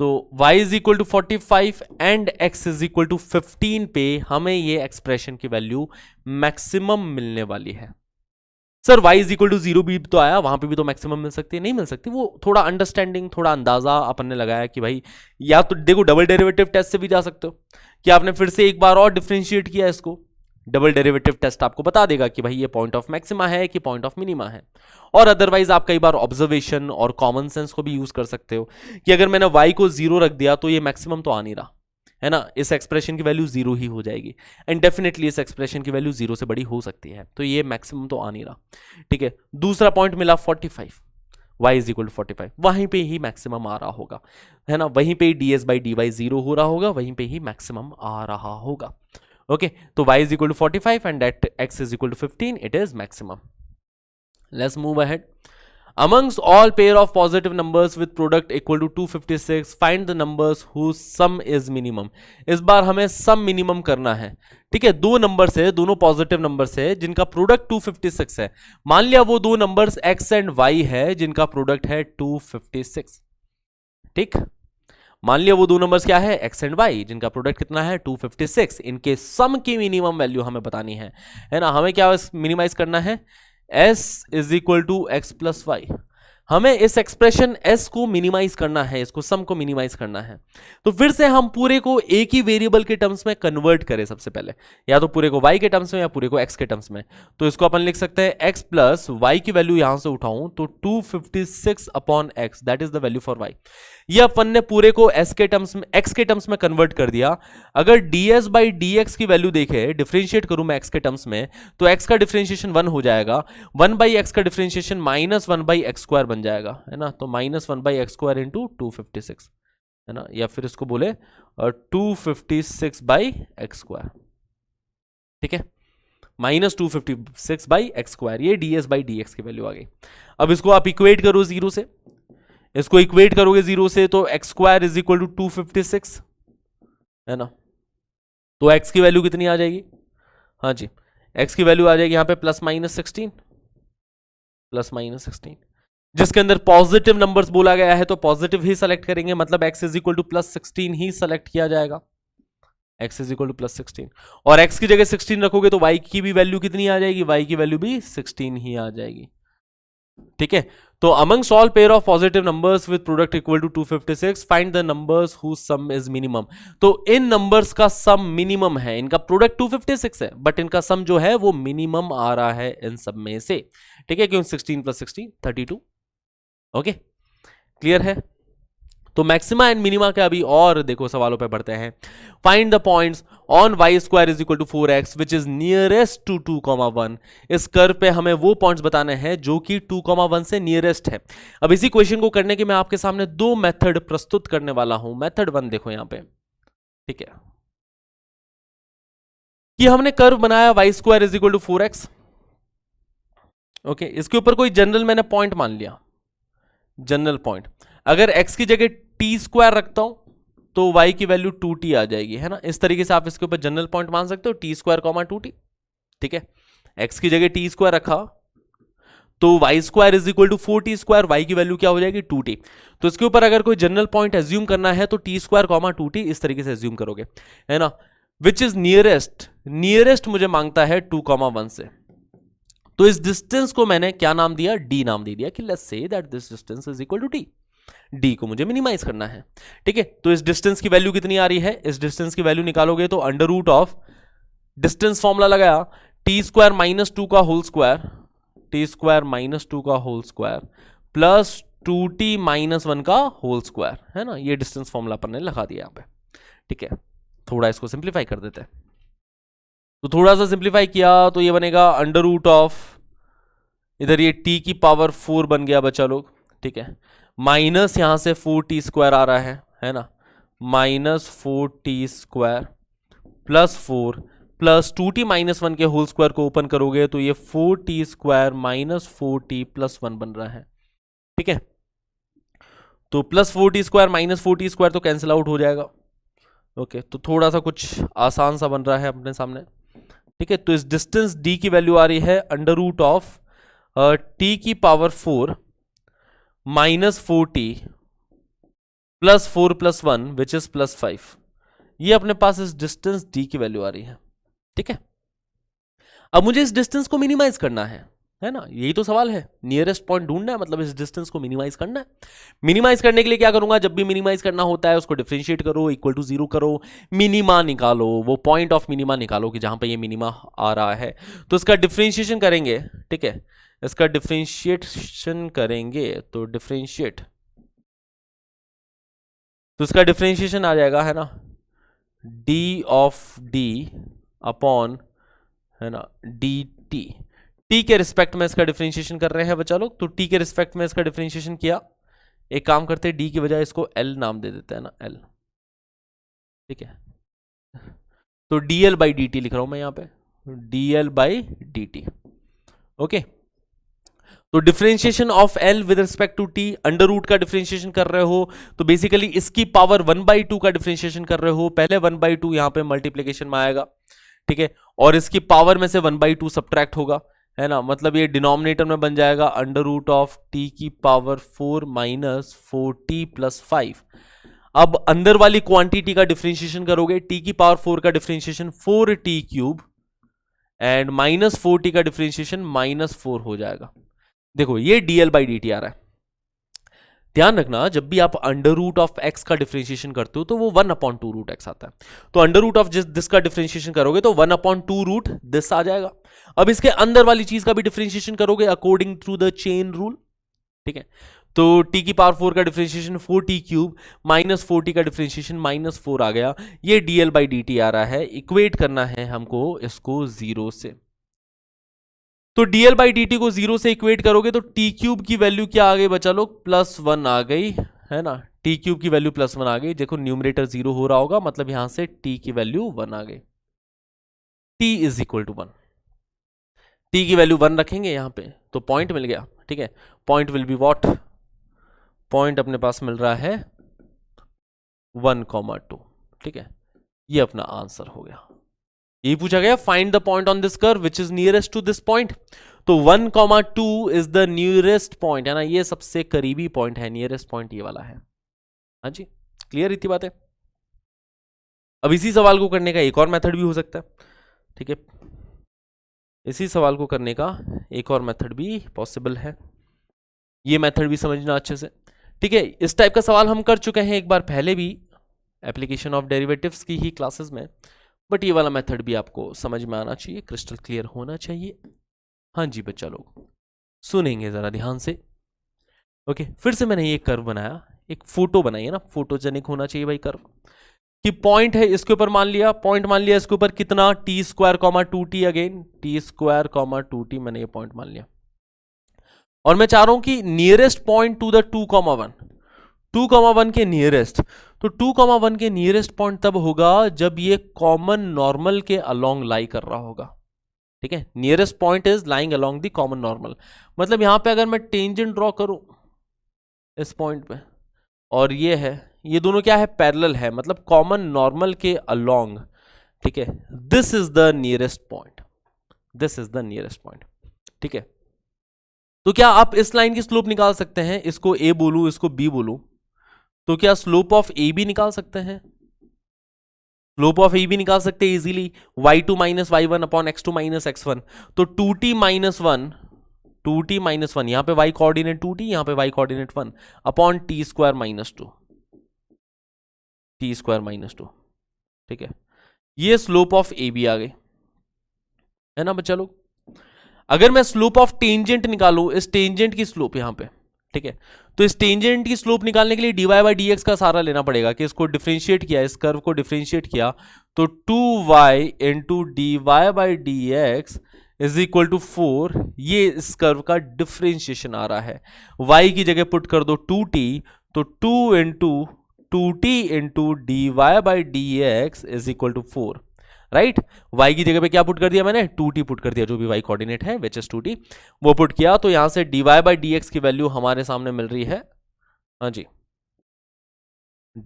तो y is equal to 45 and x is equal to 15 पे हमें ये एक्सप्रेशन की वैल्यू मैक्सिमम मिलने वाली है। Sir y is equal to 0 भी तो आया, वहां पे भी तो मैक्सिमम मिल सकती है, नहीं मिल सकती, वो थोड़ा अंडरस्टैंडिंग, थोड़ा अंदाजा अपन ने लगाया कि भाई, या तो देखो डबल डेरिवेटिव टेस्ट से भी जा सकते हो कि आपने फिर से एक बार और डिफरेंशिएट किया इसको, डबल डेरिवेटिव टेस्ट आपको बता देगा कि भाई ये पॉइंट ऑफ मैक्सिमा है कि पॉइंट ऑफ मिनिमा है। और अदरवाइज आप कई बार ऑब्जर्वेशन और कॉमन सेंस को भी यूज कर सकते हो कि अगर मैंने y को 0 रख दिया तो ये मैक्सिमम तो आ नहीं रहा, है ना, इस एक्सप्रेशन की वैल्यू 0 ही हो जाएगी, एंड डेफिनेटली इस एक्सप्रेशन की वैल्यू 0 से बड़ी हो सकती है, तो ये मैक्सिमम तो आ नहीं रहा, ठीक है। दूसरा पॉइंट मिला 45, y इज इक्वल टू 45, वहीं पे ही मैक्सिमम आ रहा होगा, है ना, वहीं पे ही ds बाई dy 0 हो रहा होगा, वहीं पे ही मैक्सिमम आ रहा होगा। ओके, तो y is equal to 45 and that x is equal to 15, it is maximum. Let's move ahead. Amongst all pair of positive numbers with product equal to 256, find the numbers whose sum is minimum. इस बार हमें सम minimum करना है, ठीक है। दो number से, दोनों positive number से जिनका प्रोडक्ट 256 है। मान लिया वो दो नंबर्स x एंड y है जिनका प्रोडक्ट है 256, ठीक। मान लिया वो दो नंबर्स क्या है, x एंड y, जिनका प्रोडक्ट कितना है 256। इनके सम की मिनिमम वैल्यू हमें बतानी है ना। हमें क्या मिनिमाइज करना है, s is equal to x plus y. हमें इस एक्सप्रेशन s को मिनिमाइज करना है, इसको सम को मिनिमाइज करना है। तो फिर से हम पूरे को एक ही वेरिएबल के टर्म्स में कन्वर्ट करें सबसे पहले, या तो पूरे को y के टर्म्स में या पूरे को x के टर्म्स में। तो इसको अपन लिख सकते हैं x प्लस वाई की वैल्यू यहां से उठाऊं तो 256 upon x, that is the value for y। ये अपन ने पूरे को s के टर्म्स में, x के टर्म्स में कन्वर्ट कर दिया। अगर ds बाई dx की वैल्यू देखे, डिफरेंशिएट करूं मैं x के टर्म्स में, तो x का डिफरेंशिएशन 1 हो जाएगा, 1 बाई एक्स का differentiation minus 1 by x square बन जाएगा, है ना। तो minus 1 by x square into 256, है ना, या फिर इसको बोले 256 बाई एक्स स्क्वायर, ठीक है, माइनस 256 बाई एक्स स्क्वायर। ये ds बाई dx की वैल्यू आ गई। अब इसको आप इक्वेट करो जीरो से, इसको इक्वेट करोगे जीरो से तो x square is equal to 256, है ना। तो x की वैल्यू कितनी आ जाएगी, हाँ जी, x की वैल्यू आ जाएगी यहां पे प्लस माइनस 16, प्लस माइनस 16। जिसके अंदर पॉजिटिव नंबर्स बोला गया है तो पॉजिटिव ही सेलेक्ट करेंगे, मतलब x is equal two plus 16 he select किया जाएगा, x is equal two plus 16। और x की जगह 16 रखोगे तो y की भी वैल्यू कितनी आ जाएगी, y की वैल्यू भी 16 ही आ जाएगी, ठीक है। तो amongst all pair of positive numbers with product equal to 256, find the numbers whose sum is minimum। तो इन नंबर्स का सम मिनिमम है, इनका प्रोडक्ट 256 है बट इनका सम जो है वो मिनिमम आ रहा है इन सब में से, ठीक है, क्यों 16 प्लस 16 32। ओके, क्लियर है। तो मैक्सिमा एंड मिनिमा के अभी और देखो सवालों पे बढ़ते हैं। Find the points on y square is equal to 4x which is nearest to 2,1। इस कर्व पे हमें वो पॉइंट्स बताने हैं जो कि 2,1 से नियरेस्ट है। अब इसी क्वेश्चन को करने के मैं आपके सामने दो मेथड प्रस्तुत करने वाला हूं। मेथड 1 देखो यहां पे, ठीक है, कि हमने कर्व बनाया y square is equal to 4x। Okay, इसके ऊपर कोई जनरल मैंने पॉइंट मान लिया, जनरल पॉइंट। अगर x की जगह टी स्क्वायर रखता हूं तो y की वैल्यू 2t आ जाएगी, है ना। इस तरीके से आप इसके ऊपर जनरल पॉइंट मान सकते हो, टी स्क्वायर कॉमा 2t, ठीक है। x की जगह टी स्क्वायर रखा तो y square is equal to 4t square, y की वैल्यू क्या हो जाएगी 2t। तो इसके ऊपर अगर कोई जनरल पॉइंट एज्यूम करना है तो टी स्क्वायर कॉमा 2t इस तरीके से एज्यूम करोगे, है ना। विच इज नियरेस्ट, नियरेस्ट मुझे मांगता है 2,1 से, तो इस डिस्टेंस को मैंने क्या नाम दिया, d नाम दे दिया कि let's say that this distance is equal to t। d को मुझे मिनिमाइज करना है, ठीक है। तो इस डिस्टेंस की वैल्यू कितनी आ रही है, इस डिस्टेंस की वैल्यू निकालोगे तो under root of distance formula लगाया, टी स्क्वायर माइनस 2 का whole square, t square minus 2 का whole square plus 2t minus 1 का होल स्क्वायर, है ना। ये डिस्टेंस फॉर्मूला अपन ने लगा दिया यहाँ पे, ठीक है। थोड़ा इसको सिंप्लीफाई कर देते हैं, तो थोड़ा सा सिंप्लीफाई किया तो ये बनेगा अंडर रूट ऑफ, इधर ये t की पावर 4 बन गया बच्चा लोग, ठीक है, माइनस यहां से 4t स्क्वायर आ रहा है ना, minus 4t square plus 4 plus 2t minus 1 के होल स्क्वायर को ओपन करोगे तो ये 4t square minus 4t plus 1 बन रहा है, ठीक है। तो plus 4t square minus 4t square तो कैंसिल आउट हो जाएगा। ओके, तो थोड़ा सा कुछ आसान सा बन रहा है अपने सामने, ठीक है। तो इस डिस्टेंस d की वैल्यू आ रही है अंडर रूट ऑफ t की power 4 minus 4t plus 4 plus 1 which is plus 5। ये अपने पास इस डिस्टेंस d की वैल्यू आ रही है, ठीक है। अब मुझे इस डिस्टेंस को मिनिमाइज करना है ना, यही तो सवाल है। नियरेस्ट पॉइंट ढूंढना है, मतलब इस डिस्टेंस को मिनिमाइज करना है। मिनिमाइज करने के लिए क्या करूंगा, जब भी मिनिमाइज करना होता है उसको डिफरेंशिएट करो, इक्वल टू 0 करो, मिनिमा निकालो, वो पॉइंट ऑफ मिनिमा निकालो कि जहां पे ये मिनिमा आ रहा है। तो इसका डिफरेंशिएशन करेंगे, ठीक है, इसका डिफरेंशिएशन करेंगे तो डिफरेंशिएट, तो इसका डिफरेंशिएशन आ जाएगा, है ना, d ऑफ d अपॉन, है ना, dt, टी के रिस्पेक्ट में इसका डिफरेंशिएशन कर रहे हैं बच्चा लोग, तो टी के रिस्पेक्ट में इसका डिफरेंशिएशन किया। एक काम करते हैं, डी की बजाय इसको एल नाम दे देते हैं ना, एल, ठीक है। तो d l by d t लिख रहा हूं मैं यहां पे, d l by d t, okay. तो differentiation of l with respect to t, under root का डिफरेंशिएशन कर रहे हो तो बेसिकली इसकी पावर 1/2 का डिफरेंशिएशन कर रहे हो, पहले 1/2 यहां पे मल्टीप्लीकेशन में आएगा, ठीक है, और इसकी पावर में से 1/2 सब्ट्रैक्ट होगा, है ना, मतलब ये डिनोमिनेटर में बन जाएगा अंडर रूट ऑफ टी की पावर 4 माइनस 4t प्लस 5। अब अंदर वाली क्वांटिटी का डिफरेंशिएशन करोगे, टी की पावर 4 का differentiation 4t cube and minus 4t का डिफरेंशिएशन -4 हो जाएगा। देखो ये dl बाई dt आ रहा है। ध्यान रखना जब भी आप अंडर रूट ऑफ x का डिफरेंशिएशन करते हो तो वो 1/2 रूट x आता है, तो अंडर रूट ऑफ दिस का डिफरेंशिएशन करोगे तो 1/2 रूट दिस आ जाएगा। अब इसके अंदर वाली चीज का भी डिफरेंशिएशन करोगे according to the chain rule, ठीक है, तो t की पावर 4 का differentiation 4t cube minus 4t का डिफरेंशिएशन -4 आ गया, ये dl बाई dt आ रहा है। इक्वेट करना है हमको इसको 0 से, तो dl बाई dt को 0 से इक्वेट करोगे तो t क्यूब की वैल्यू क्या आ गई बच्चा लोग, +1 आ गई, है ना, t क्यूब की वैल्यू +1 आ गई। देखो न्यूमरेटर 0 हो रहा होगा, मतलब यहां से t की वैल्यू 1 आ गई, t is equal to 1, t की वैल्यू 1 रखेंगे यहां पे तो पॉइंट मिल गया, ठीक है, point will be what, point अपने पास मिल रहा है 1,2, ठीक है, ये अपना आंसर हो गया। ये पूछा गया find the point on this curve which is nearest to this point, तो 1,2 इज द नियरेस्ट पॉइंट, है ना, ये सबसे करीबी पॉइंट है, नियरेस्ट पॉइंट ये वाला है। हाँ जी, क्लियर इतनी बात है। अब इसी सवाल को करने का एक और मेथड भी हो सकता है, ठीक है, इसी सवाल को करने का एक और मेथड भी पॉसिबल है, ये मेथड भी समझना अच्छे से, ठीक है। इस टाइप का सवाल हम कर चुके हैं एक बार पहले भी एप्लीकेशन ऑफ डेरिवेटिव्स की ही क्लासेस में, बट ये वाला मेथड भी आपको समझ में आना चाहिए, क्रिस्टल क्लियर होना चाहिए। हाँ जी बच्चा लोग सुनेंगे जरा ध्यान से, ओके। फिर से मैंने ये कर्व बनाया, एक फोटो बनाई है ना, फोटोजेनिक होना चाहिए भाई कर्व, कि पॉइंट है इसके ऊपर मान लिया, पॉइंट मान लिया इसके ऊपर कितना t² 2t, again t² 2t, मैंने ये पॉइंट मान लिया, और मैं चाह रहा हूं कि नियरेस्ट पॉइंट टू द 2,1 के नियरेस्ट, तो 2,1 के नियरेस्ट पॉइंट तब होगा जब ये कॉमन नॉर्मल के अलोंग लाई कर रहा होगा, ठीक है, nearest point is lying along the common normal, मतलब यहां पे अगर मैं टेंजेंट ड्रॉ करूं इस पॉइंट पे और ये है, ये दोनों क्या है, पैरेलल है, मतलब कॉमन नॉर्मल के अलोंग, ठीक है, this is the nearest point, this is the nearest point, ठीक है। तो क्या आप इस लाइन की स्लोप निकाल सकते हैं, इसको a बोलूं इसको b बोलूं, तो क्या स्लोप ऑफ ए भी निकाल सकते हैं, स्लोप ऑफ ए भी निकाल सकते हैं easily, y2 minus y1 upon x2 minus x1, तो 2t माइनस 1 यहां पे y कोऑर्डिनेट 2t, यहां पे y coordinate 1 upon t² minus 2, t² minus 2, ठीक है, ये स्लोप ऑफ ए भी आ गई, है ना बच्चा लोग। अगर मैं स्लोप ऑफ टेंजेंट निकालूं, इस टेंजेंट की स्लोप यहां पे, ठीक है, तो इस टेंजेंट की स्लोप निकालने के लिए dy बाई dx का सहारा लेना पड़ेगा, कि इसको डिफरेंशिएट किया, इस कर्व को डिफरेंशिएट किया, तो 2y into dy by dx is equal to 4, ये इस कर्व का डिफरेंशिएशन आ रहा है, y की जगह पुट कर दो 2t, तो 2 into 2t into dy by dx is equal to 4, right. y की जगह पे क्या पुट कर दिया मैंने, 2t पुट कर दिया, जो भी y कोऑर्डिनेट है विच इज 2t, वो पुट किया, तो यहां से dy बाई dx की वैल्यू हमारे सामने मिल रही है, हाँ जी,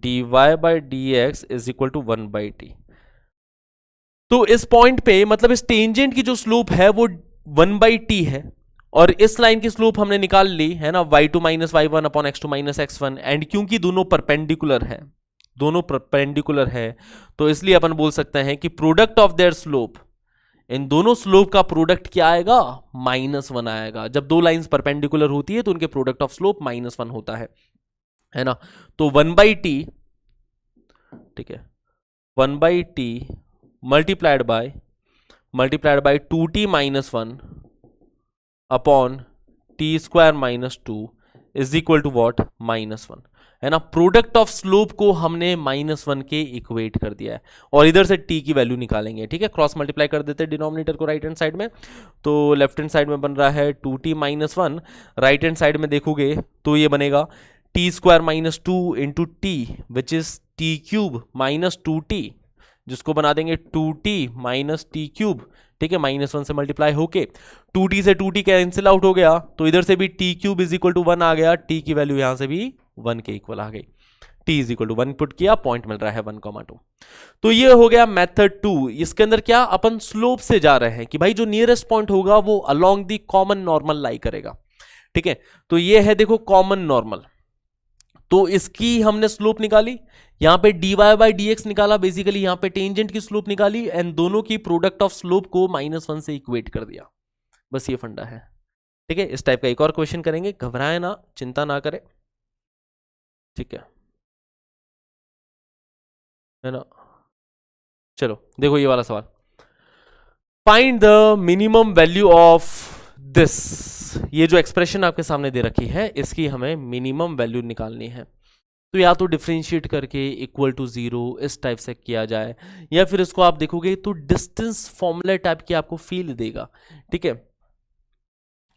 dy by dx is equal to 1/t। तो इस पॉइंट पे मतलब इस टेंजेंट की जो स्लोप है वो 1/t है, और इस लाइन की स्लोप हमने निकाल ली, है ना, y2 minus y1 upon x2 minus x1, and क्योंकि दोनों परपेंडिकुलर है, दोनों परपेंडिकुलर है, तो इसलिए अपन बोल सकते हैं कि प्रोडक्ट ऑफ देयर स्लोप, इन दोनों स्लोप का प्रोडक्ट क्या आएगा, -1 आएगा। जब दो लाइंस परपेंडिकुलर होती है तो उनके प्रोडक्ट ऑफ स्लोप -1 होता है ना, तो 1/t, ठीक है, 1/t multiplied by 2t minus 1 upon t² minus 2 is equal to what, -1, है ना। प्रोडक्ट ऑफ स्लोप को हमने -1 के इक्वेट कर दिया है और इधर से t की वैल्यू निकालेंगे, ठीक है। क्रॉस मल्टीप्लाई कर देते हैं डिनोमिनेटर को राइट हैंड साइड में, तो लेफ्ट हैंड साइड में बन रहा है 2t - 1, राइट हैंड साइड में देखोगे तो ये बनेगा t² - 2 into T which is t³ -2t, जिसको बना देंगे 2t - t³, ठीक है। -1 से मल्टीप्लाई होके 2t से 2t कैंसिल आउट हो गया, तो इधर से भी t³ इज इक्वल टू 1 आ गया, t की वैल्यू यहां से भी 1 के इक्वल आ गई, t is equal to 1 put किया, पॉइंट मिल रहा है 1,2। तो ये हो गया मेथड 2। इसके अंदर क्या अपन स्लोप से जा रहे हैं कि भाई जो नियरेस्ट पॉइंट होगा वो अलोंग दी कॉमन नॉर्मल लाई करेगा, ठीक है। तो ये है देखो कॉमन नॉर्मल, तो इसकी हमने स्लोप निकाली, यहां पे dy/dx निकाला, बेसिकली यहां पे टेंजेंट की स्लोप निकाली एंड दोनों की प्रोडक्ट ऑफ स्लोप को -1 से इक्वेट कर दिया। बस ये फंडा है, ठीक है। इस टाइप का एक और क्वेश्चन करेंगे, घबराए ना, चिंता ना करें, ठीक है ना। चलो देखो ये वाला सवाल, find the minimum value of this. ये जो एक्सप्रेशन आपके सामने दे रखी है इसकी हमें मिनिमम वैल्यू निकालनी है। तो या तो डिफरेंशिएट करके इक्वल टू 0 इस टाइप से किया जाए, या फिर इसको आप देखोगे तो डिस्टेंस फॉर्मूला टाइप की आपको फील देगा, ठीक है।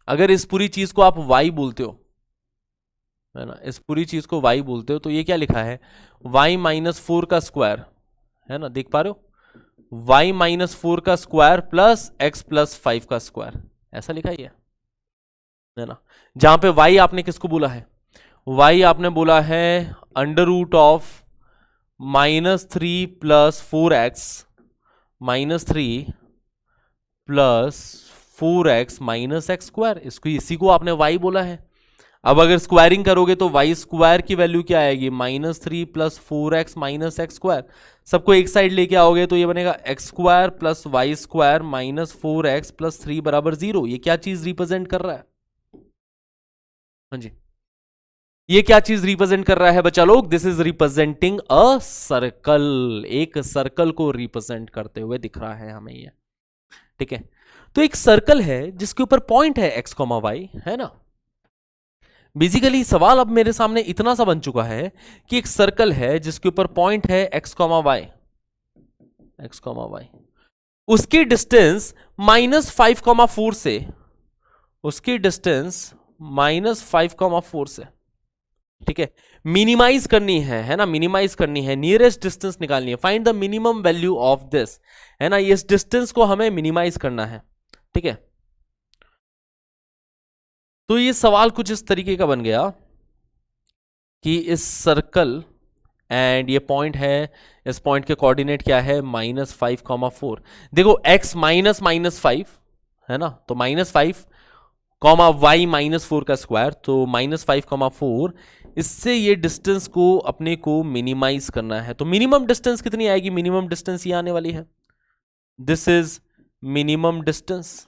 अगर इस पूरी चीज को आप y बोलते हो, है ना, इस पूरी चीज को y बोलते हो, तो ये क्या लिखा है, y - 4 का स्क्वायर, है ना, देख पा रहे हो, y - 4 का स्क्वायर प्लस x + 5 का स्क्वायर, ऐसा लिखा ही है ना। जहां पे y आपने किसको बोला है, y आपने बोला है √(-3 + 4x -3 + 4x - x², इसको इसी को आपने y बोला है। अब अगर स्क्वायरिंग करोगे तो y² की वैल्यू क्या आएगी, -3 + 4x - x², सबको एक साइड लेके आओगे तो ये बनेगा x² + y² - 4x + 3 = 0। ये क्या चीज रिप्रेजेंट कर रहा है, हाँ जी, ये क्या चीज रिप्रेजेंट कर रहा है बच्चा लोग, this is representing a circle, एक सर्कल को रिप्रेजेंट करते हुए दिख रहा है हमें ये, ठीक है। तो एक सर्कल है जिसके ऊपर पॉइंट है x, y, है ना। बेसिकली सवाल अब मेरे सामने इतना सा बन चुका है कि एक सर्कल है जिसके ऊपर पॉइंट है x, y, उसकी डिस्टेंस -5,4 से, उसकी डिस्टेंस -5,4 से, ठीक है, मिनिमाइज करनी है ना, मिनिमाइज करनी है, नियरेस्ट डिस्टेंस निकालनी है, find the minimum value of this, है ना। इस डिस्टेंस को हमें मिनिमाइज करना है, ठीक है। तो ये सवाल कुछ इस तरीके का बन गया कि इस सर्कल एंड ये पॉइंट है, इस पॉइंट के कोऑर्डिनेट क्या है, -5,4। देखो x -5 है ना, तो -5, y -4 का स्क्वायर, तो -5,4, इससे ये डिस्टेंस को अपने को मिनिमाइज करना है। तो मिनिमम डिस्टेंस कितनी आएगी, मिनिमम डिस्टेंस ये आने वाली है, दिस इज मिनिमम डिस्टेंस,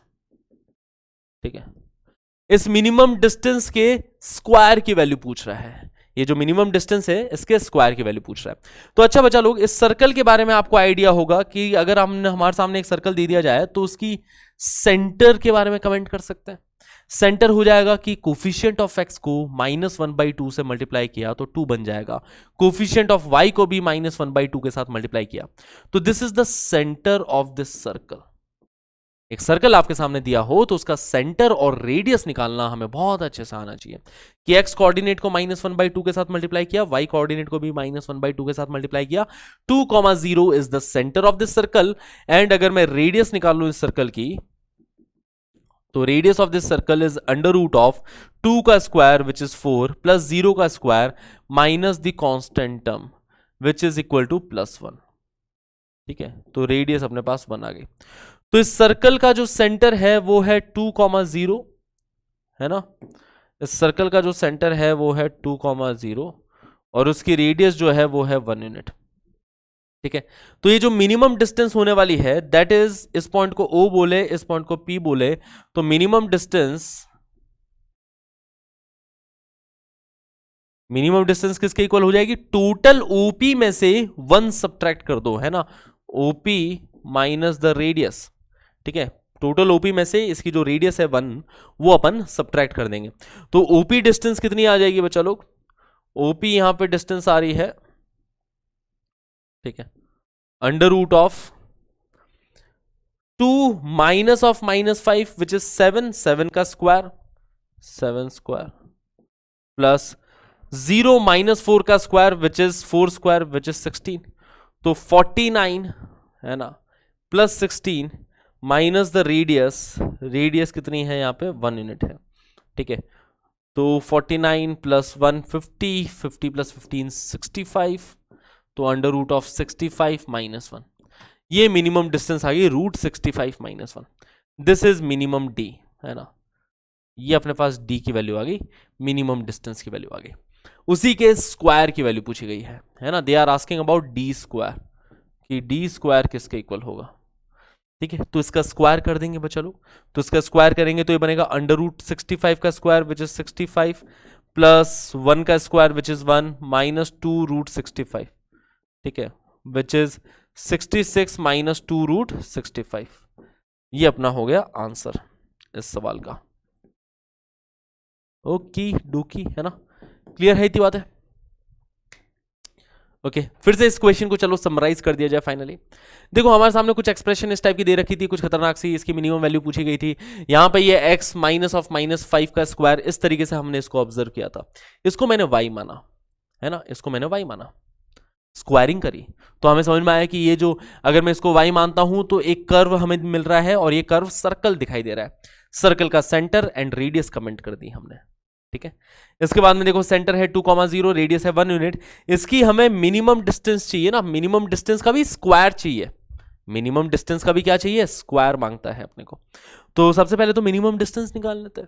ठीक है। इस मिनिमम डिस्टेंस के स्क्वायर की वैल्यू पूछ रहा है, ये जो मिनिमम डिस्टेंस है इसके स्क्वायर की वैल्यू पूछ रहा है। तो अच्छा बच्चा लोग, इस सर्कल के बारे में आपको आइडिया होगा कि अगर हमने हमारे सामने एक सर्कल दे दिया जाए तो उसकी सेंटर के बारे में कमेंट कर सकते हैं। सेंटर हो जाएगा कि कोफिशिएंट ऑफ x को -1/2 से मल्टीप्लाई किया तो 2 बन जाएगा, कोफिशिएंट ऑफ y को भी -1/2 के साथ मल्टीप्लाई किया, तो this is the centre of this circle. एक सर्कल आपके सामने दिया हो तो उसका सेंटर और रेडियस निकालना हमें बहुत अच्छे से आना चाहिए कि x कोऑर्डिनेट को -1/2 के साथ मल्टीप्लाई किया, y कोऑर्डिनेट को भी -1/2 के साथ मल्टीप्लाई किया, 2,0 is the centre of this circle. And अगर मैं रेडियस निकाल लूं इस सर्कल की, तो radius of this circle is √2 का स्क्वायर विच इज 4 + 0 का square minus the constant term which is equal to +1, ठीक है। तो रेडियस अपने पास 1 आ गई। तो इस सर्कल का जो सेंटर है वो है 2,0, है ना, इस सर्कल का जो सेंटर है वो है 2,0 और उसकी रेडियस जो है वो है 1 यूनिट, ठीक है। तो ये जो मिनिमम डिस्टेंस होने वाली है दैट इज, इस पॉइंट को O बोले, इस पॉइंट को P बोले, तो मिनिमम डिस्टेंस किसके इक्वल हो जाएगी, टोटल OP में से 1 सब्ट्रैक्ट कर दो, है ना, OP माइनस द रेडियस, ठीक है, टोटल ओपी में से इसकी जो रेडियस है 1 वो अपन सब्ट्रैक्ट कर देंगे। तो ओपी डिस्टेंस कितनी आ जाएगी बच्चा लोग? ओपी यहां पे डिस्टेंस आ रही है, ठीक है, under root of 2 minus of -5 which is 7 का स्क्वायर 7 स्क्वायर प्लस 0 -4 का square which is 4 square which is 16। तो 49 है ना plus 16 minus the radius, radius कितनी है यहाँ पे 1 यूनिट है, ठीक है। तो 49 प्लस 1 50, 50 प्लस 15 65, तो अंडर रूट ऑफ 65 माइनस 1, ये मिनिमम डिस्टेंस आ गई root 65 minus 1। This is minimum d, है ना, ये अपने पास डी की वैल्यू आ गई, मिनिमम डिस्टेंस की वैल्यू आ गई। उसी के स्क्वायर की वैल्यू पूछी गई है ना, they are asking about d square, कि डी स्क्वायर किसके इक्वल होगा, ठीक है। तो इसका स्क्वायर कर देंगे बच्चा लोग, तो इसका स्क्वायर करेंगे तो ये बनेगा अंडर रूट 65 का स्क्वायर विच इज 65 प्लस 1 का square which is 1 minus 2 root 65, ठीक है, विच इज 66 माइनस 2 रूट 65। ये अपना हो गया आंसर इस सवाल का। ओके डोकी, है ना, क्लियर है इतनी बात है? ओके फिर से इस क्वेश्चन को चलो समराइज कर दिया जाए फाइनली। देखो हमारे सामने कुछ एक्सप्रेशन इस टाइप की दे रखी थी, कुछ खतरनाक सी, इसकी मिनिमम वैल्यू पूछी गई थी। यहाँ पे ये x माइनस ऑफ -5 का स्क्वायर, इस तरीके से हमने इसको ऑब्जर्व किया था, इसको मैंने y माना, है ना, इसको मैंने y माना, स्क्वायरिंग करी तो हमें समझ में आया कि ये जो, अगर मैं इसको y मानता हूं तो एक कर्व हमें मिल रहा है और ये कर्व सर्कल दिखाई दे रहा है, सर्कल का सेंटर एंड रेडियस कमेंट कर दी हमने, ठीक है। इसके बाद में देखो सेंटर है 2,0, रेडियस है 1 यूनिट, इसकी हमें मिनिमम डिस्टेंस चाहिए ना, मिनिमम डिस्टेंस का भी स्क्वायर चाहिए, मिनिमम डिस्टेंस का भी क्या चाहिए, स्क्वायर मांगता है अपने को। तो सबसे पहले तो मिनिमम डिस्टेंस निकाल लेते हैं।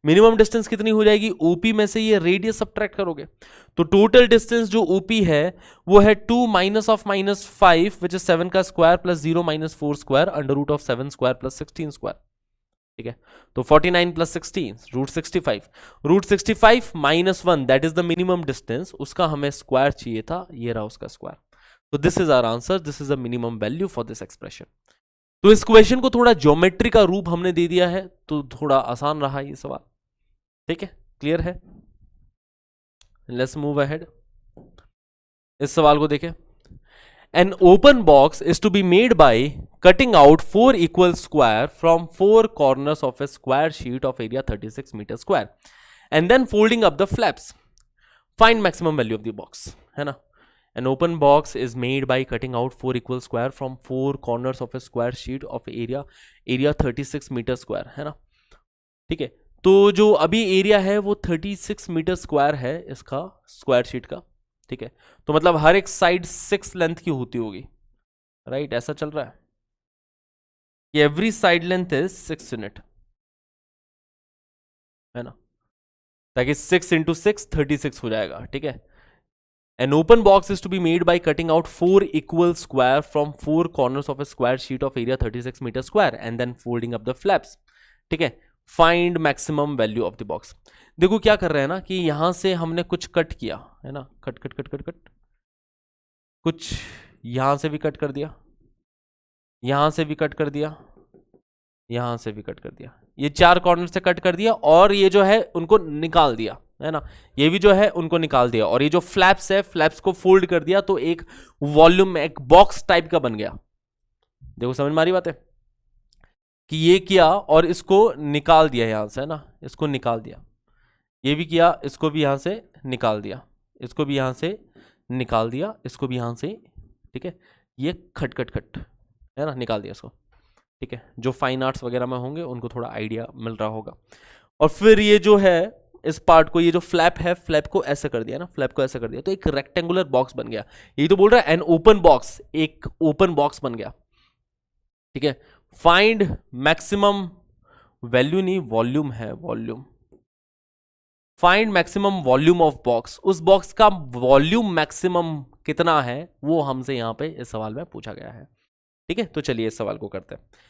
मिनिमम डिस्टेंस कितनी हो जाएगी, ओपी में से ये रेडियस सब्ट्रैक्ट करोगे तो टोटल डिस्टेंस जो ओपी है वो है 2 माइनस ऑफ -5 विच इज 7 का square plus 0 minus 4 square under root of 7 square plus 16 square, ठीक है। तो 49 plus 16 root 65, root 65 minus 1 that is the minimum distance, उसका हमें स्क्वायर चाहिए था, ये रहा उसका स्क्वायर। तो this is our answer, this is the minimum value for this expression. तो इस क्वेश्चन को थोड़ा ज्योमेट्री का रूप हमने दे दिया है तो थोड़ा आसान रहा ये सवाल, ठीक है, क्लियर है। Let's move ahead. इस सवाल को देखें। An open box is to be made by cutting out 4 equal square from 4 corners of a square sheet of area 36 meter square and then folding up the flaps. Find maximum value of the box, है ना। An open box is made by cutting out 4 equal square from 4 corners of a square sheet of area 36 meter square, है ना, ठीक है। तो जो अभी area है वो 36 मीटर स्क्वायर है इसका, स्क्वायर शीट का, ठीक है। तो मतलब हर एक साइड 6 लेंथ की होती होगी, राइट, ऐसा चल रहा है कि every side length is 6 unit, है ना, ताकि 6 इंटू 6 36 हो जाएगा, ठीक है। An open box is to be made by cutting out 4 equal square from 4 corners of a square sheet of area 36 meter square and then folding up the flaps, ठीक है। Find maximum value of the box. देखो क्या कर रहे हैं ना कि यहां से हमने कुछ कट किया है ना, cut cut cut cut cut, कुछ यहां से भी कट कर दिया, यहां से भी कट कर दिया, यहां से भी कट कर दिया, ये 4 कॉर्नर से कट कर दिया और ये जो है उनको निकाल दिया, है ना, ये भी जो है उनको निकाल दिया और ये जो फ्लैप्स है फ्लैप्स को फोल्ड कर दिया तो एक वॉल्यूम, एक बॉक्स टाइप का बन गया। देखो समझ में आ रही बात है कि ये किया और इसको निकाल दिया यहां से, है ना, इसको निकाल दिया, ये भी किया, इसको भी यहां से निकाल दिया, इसको भी यहां से निकाल दिया, इसको भी यहां से, ठीक है, ये खट खट खट, है ना, निकाल दिया इसको, ठीक है। जो फाइन आर्ट्स वगैरह में होंगे उनको थोड़ा आइडिया मिल रहा होगा। और फिर ये जो है इस पार्ट को, ये जो फ्लैप है, फ्लैप को ऐसा कर दिया ना, फ्लैप को ऐसा कर दिया तो एक रेक्टेंगुलर बॉक्स बन गया। यही तो बोल रहा है एन ओपन बॉक्स, एक ओपन बॉक्स बन गया, ठीक है। फाइंड मैक्सिमम वैल्यू, नहीं वॉल्यूम है, volume, find maximum volume of box, उस बॉक्स का वॉल्यूम मैक्सिमम कितना है वो हमसे यहां पे इस सवाल में पूछा गया है, ठीक है। तो चलिए इस सवाल को करते हैं।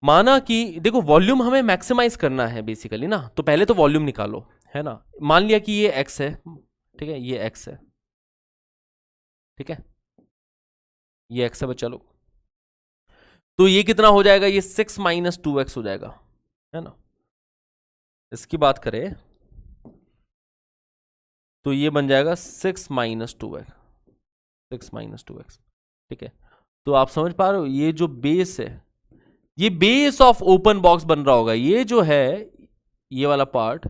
माना कि देखो वॉल्यूम हमें मैक्सिमाइज करना है बेसिकली ना, तो पहले तो वॉल्यूम निकालो, है ना। मान लिया कि ये x है, ठीक है, ये x है, ठीक है, ये x है बच्चा लोग। तो ये कितना हो जाएगा, ये 6 माइनस 2x हो जाएगा, है ना। इसकी बात करें तो ये बन जाएगा 6 माइनस 2x, 6 माइनस 2x, ठीक है। तो आप समझ पा रहे हो, ये जो बेस है, ये बेस ऑफ ओपन बॉक्स बन रहा होगा, ये जो है ये वाला पार्ट,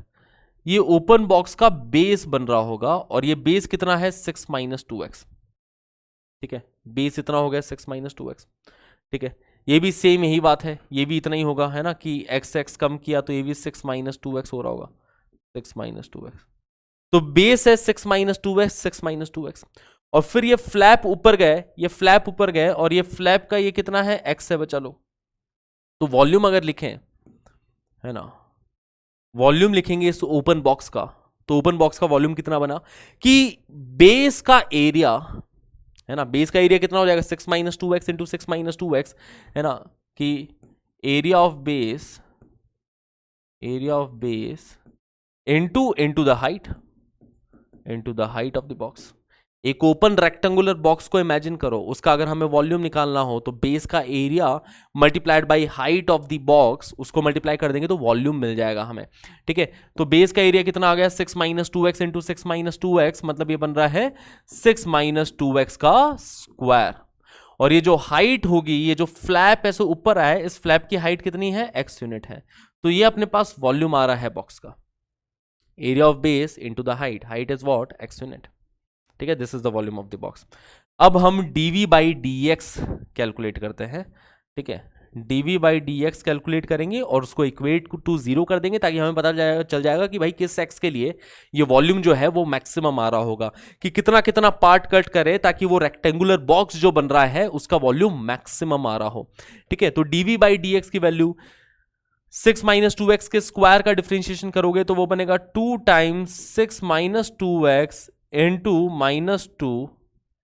ये ओपन बॉक्स का बेस बन रहा होगा, और ये बेस कितना है 6 माइनस 2x, ठीक है। बेस इतना हो गया 6 माइनस 2x, ठीक है। ये भी सेम यही बात है, ये भी इतना ही होगा, है ना, कि x कम किया तो ये भी 6 माइनस 2x हो रहा होगा, 6 माइनस 2x। तो बेस है 6 माइनस 2x, 6 माइनस 2x, और फिर ये फ्लैप ऊपर गए, ये फ्लैप ऊपर गए, और ये फ्लैप का ये कितना है x है, बचा लो। तो वॉल्यूम अगर लिखें, है ना, वॉल्यूम लिखेंगे इस ओपन बॉक्स का, तो ओपन बॉक्स का वॉल्यूम कितना बना कि बेस का एरिया, है ना, बेस का एरिया कितना हो जाएगा 6 minus 2x into 6 minus 2x, है ना, कि area of base into the height of the box. एक ओपन रेक्टेंगुलर बॉक्स को इमेजिन करो, उसका अगर हमें वॉल्यूम निकालना हो तो बेस का area multiplied by height of the box, उसको मल्टीप्लाई कर देंगे तो वॉल्यूम मिल जाएगा हमें, ठीक है। तो बेस का एरिया कितना आ गया 6 minus 2x into 6 minus 2x, मतलब ये बन रहा है 6 माइनस 2x का स्क्वायर। और ये जो हाइट होगी, ये जो फ्लैप ऐसे ऊपर आया है, इस फ्लैप की हाइट कितनी है, x यूनिट है। तो ये अपने पास वॉल्यूम आ रहा है बॉक्स का, area of base into the height is what, x unit, ठीक है। This is the volume of the box. अब हम dv बाई dx कैलकुलेट करते हैं, ठीक है। dv बाई dx कैलकुलेट करेंगे और उसको इक्वेट टू 0 कर देंगे, ताकि हमें पता चल जाएगा कि भाई किस x के लिए ये वॉल्यूम जो है वो मैक्सिमम आ रहा होगा, कि कितना कितना पार्ट कट करे ताकि वो रेक्टेंगुलर बॉक्स जो बन रहा है उसका वॉल्यूम मैक्सिमम आ रहा हो, ठीक है। तो dv बाई dx की वैल्यू 6 माइनस 2x के स्क्वायर का डिफरेंशिएशन करोगे तो वो बनेगा 2 times 6 minus 2x into minus 2,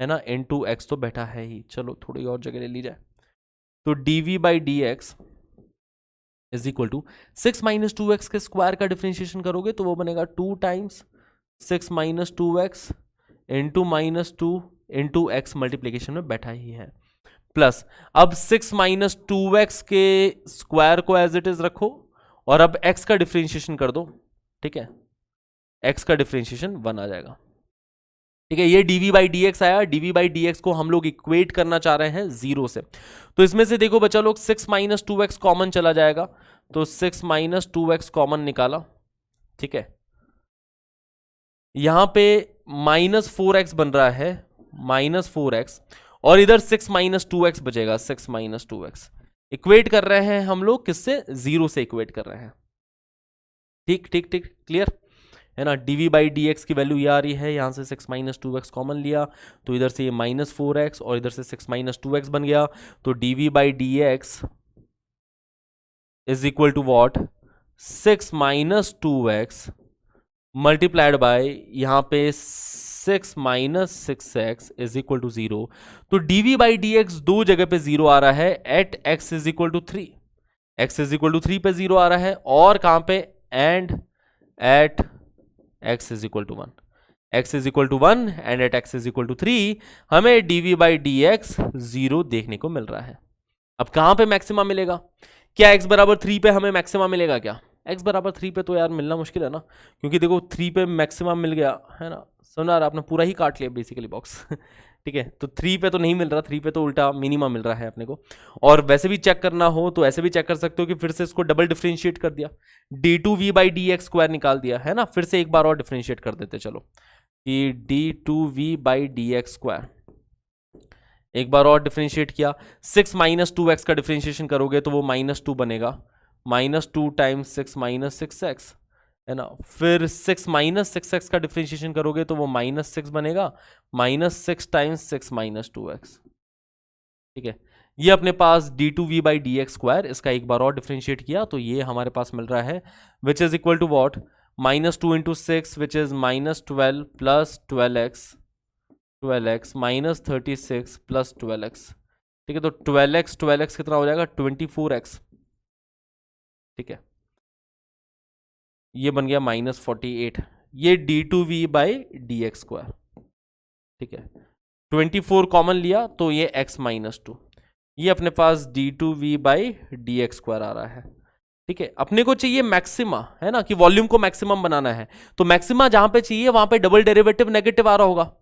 है ना, इंटू एक्स तो बैठा है ही, चलो थोड़ी और जगह ले ली जाए। तो dv by d x is equal to 6 minus 2x के स्क्वायर का डिफरेंशिएशन करोगे तो वो बनेगा 2 times 6 minus 2x into minus 2 into x, multiplication में बैठा ही है, प्लस अब 6 माइनस 2x के स्क्वायर को एज इट इज रखो, और अब x का डिफरेंशिएशन कर दो, ठीक है। x का डिफरेंशिएशन 1 आ जाएगा, ठीक है। ये dv बाई डी एक्स आया, dv बाई डी एक्स को हम लोग इक्वेट करना चाह रहे हैं 0 से। तो इसमें से देखो बच्चा लोग 6 माइनस 2x कॉमन चला जाएगा, तो 6 माइनस 2x कॉमन निकाला, ठीक है। यहां पे माइनस 4x बन रहा है, माइनस 4x, और इधर 6 माइनस 2x बचेगा, 6 माइनस 2x। इक्वेट कर रहे हैं हम लोग किससे, 0 से इक्वेट कर रहे हैं, ठीक ठीक ठीक, क्लियर है ना। dv बाई डी एक्स की वैल्यू ये आ रही है, यहां से 6 माइनस 2x कॉमन लिया तो इधर से ये माइनस 4x और इधर से 6 माइनस 2x बन गया, तो dv by d x is equal to what, 6 minus 2x multiplied by यहां पे 6 minus 6x is equal to 0। तो dv बाई डी एक्स दो जगह पे 0 आ रहा है, at x is equal to 3, x is equal to 3 पे 0 आ रहा है, और कहां पे, and at x is equal to 1, x is equal to 1 and at x is equal to 3 हमें dv बाई डी एक्स 0 देखने को मिल रहा है। अब कहां पे मैक्सिमा मिलेगा, क्या x बराबर 3 पे हमें मैक्सिमा मिलेगा क्या, x बराबर 3 पे तो यार मिलना मुश्किल है ना, क्योंकि देखो 3 पे मैक्सिमा मिल गया है ना, समझ यार, आपने पूरा ही काट लिया बेसिकली बॉक्स ठीक है। तो 3 पे तो नहीं मिल रहा, 3 पे तो उल्टा मिनिमम मिल रहा है अपने को। और वैसे भी चेक करना हो तो ऐसे भी चेक कर सकते हो कि फिर से इसको डबल डिफरेंशिएट कर दिया, d2v by d x square निकाल दिया, है ना। फिर से एक बार और डिफरेंशिएट कर देते चलो, कि d2v by d x square, एक बार और डिफरेंशिएट किया, 6 माइनस 2x का डिफरेंशिएशन करोगे तो वो माइनस 2 बनेगा, माइनस 2 टाइम्स 6 माइनस 6x, है ना। फिर 6 माइनस 6x का डिफरेंशिएशन करोगे तो वो माइनस 6 बनेगा, माइनस 6 टाइम्स 6 माइनस 2x, ठीक है। ये अपने पास d2v by d x square, इसका एक बार और डिफरेंशिएट किया तो ये हमारे पास मिल रहा है, which is equal to what, minus 2 into 6 which is minus 12 plus 12x minus 36 plus 12x, ठीक है। तो 12x कितना हो जाएगा, 24x, ठीक है। ये बन गया माइनस 48, ये d2v by d x square, ठीक है। 24 कॉमन लिया तो ये x माइनस 2, ये अपने पास d2v by d x square आ रहा है। ठीक है, अपने को चाहिए मैक्सिमा, है ना, कि वॉल्यूम को मैक्सिमम बनाना है। तो मैक्सिमा जहां पे चाहिए वहां पे डबल डेरिवेटिव नेगेटिव आ रहा होगा,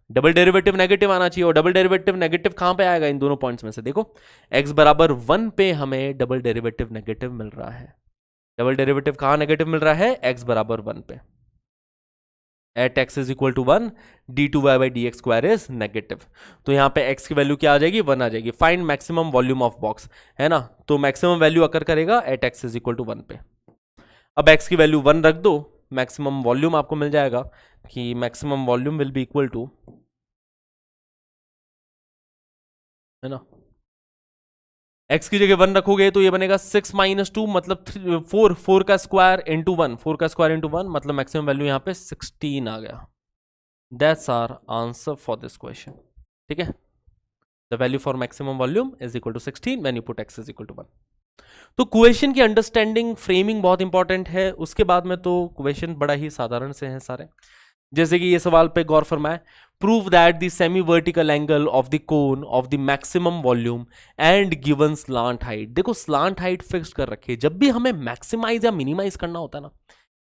डबल डेरिवेटिव नेगेटिव आना चाहिए। और डबल डेरिवेटिव नेगेटिव कहां पे आएगा, इन दोनों पॉइंट्स में से। देखो x बराबर 1 पे हमें डबल डेरिवेटिव नेगेटिव मिल रहा है। डबल डेरिवेटिव कहां नेगेटिव मिल रहा है, x बराबर 1 पे। At x is equal to 1 d2y by d x square is negative. तो यहाँ पे x की वैल्यू क्या आ जाएगी, 1 आ जाएगी। Find maximum volume of box, है ना, तो मैक्सिमम वैल्यू अकर करेगा at x is equal to 1 पे। अब x की वैल्यू 1 रख दो, मैक्सिमम वॉल्यूम आपको मिल जाएगा कि maximum volume will be equal to, है ना, x की जगह 1 रखोगे तो ये बनेगा 6 माइनस 2 मतलब 4 का स्क्वायर इंटू 1, 4 का स्क्वायर इंटू 1 मतलब मैक्सिमम वैल्यू यहाँ पे 16 आ गया। That's our answer for this question. ठीक है, the value for maximum volume is equal to 16 when you put x is equal to 1। तो क्वेश्चन की अंडरस्टैंडिंग, फ्रेमिंग बहुत इंपॉर्टेंट है। उसके बाद में तो क्वेश्चन बड़ा ही साधारण से हैं सारे। जैसे कि ये सवाल पे गौर फरमाए, prove that the semi vertical angle of the cone of the maximum volume and given slant height. देखो स्लांट हाइट फिक्स कर रखी है। जब भी हमें मैक्सिमाइज या मिनिमाइज करना होता है ना,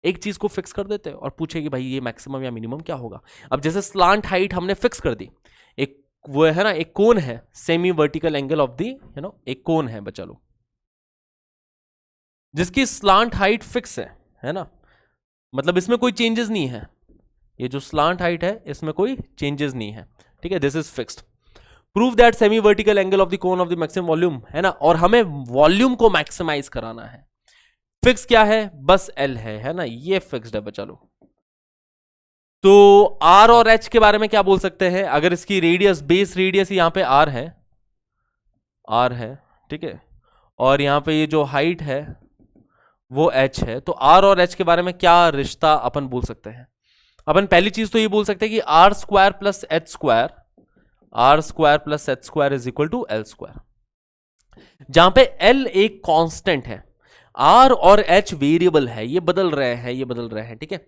एक चीज को फिक्स कर देते हैं और पूछे कि भाई ये मैक्सिमम या मिनिमम क्या होगा। अब जैसे स्लांट हाइट हमने फिक्स कर दी, एक वो है ना, एक कोन है, semi vertical angle of the, you know, एक कोन है बच्चा लोग, जिसकी स्लांट हाइट फिक्स है ना, मतलब इसमें कोई चेंजेस नहीं है। ये जो स्लांट हाइट है इसमें कोई चेंजेस नहीं है। ठीक है, this is fixed. Prove that semi vertical angle of the cone of the maximum volume, है ना, और हमें वॉल्यूम को मैक्सिमाइज कराना है। फिक्स क्या है, बस एल है ना, ये फिक्स्ड है बच्चा लोग। तो आर और एच के बारे में क्या बोल सकते हैं, अगर इसकी रेडियस, बेस रेडियस यहां पे आर है, ठीक है, और यहां पे ये जो हाइट है वो एच है, तो आर और एच के बारे में क्या रिश्ता अपन बोल सकते हैं। अपन पहली चीज तो ये बोल सकते हैं कि r square plus h square is equal to l square, जहां पे एल एक कांस्टेंट है, आर और एच वेरिएबल है, ये बदल रहे हैं। ठीक है,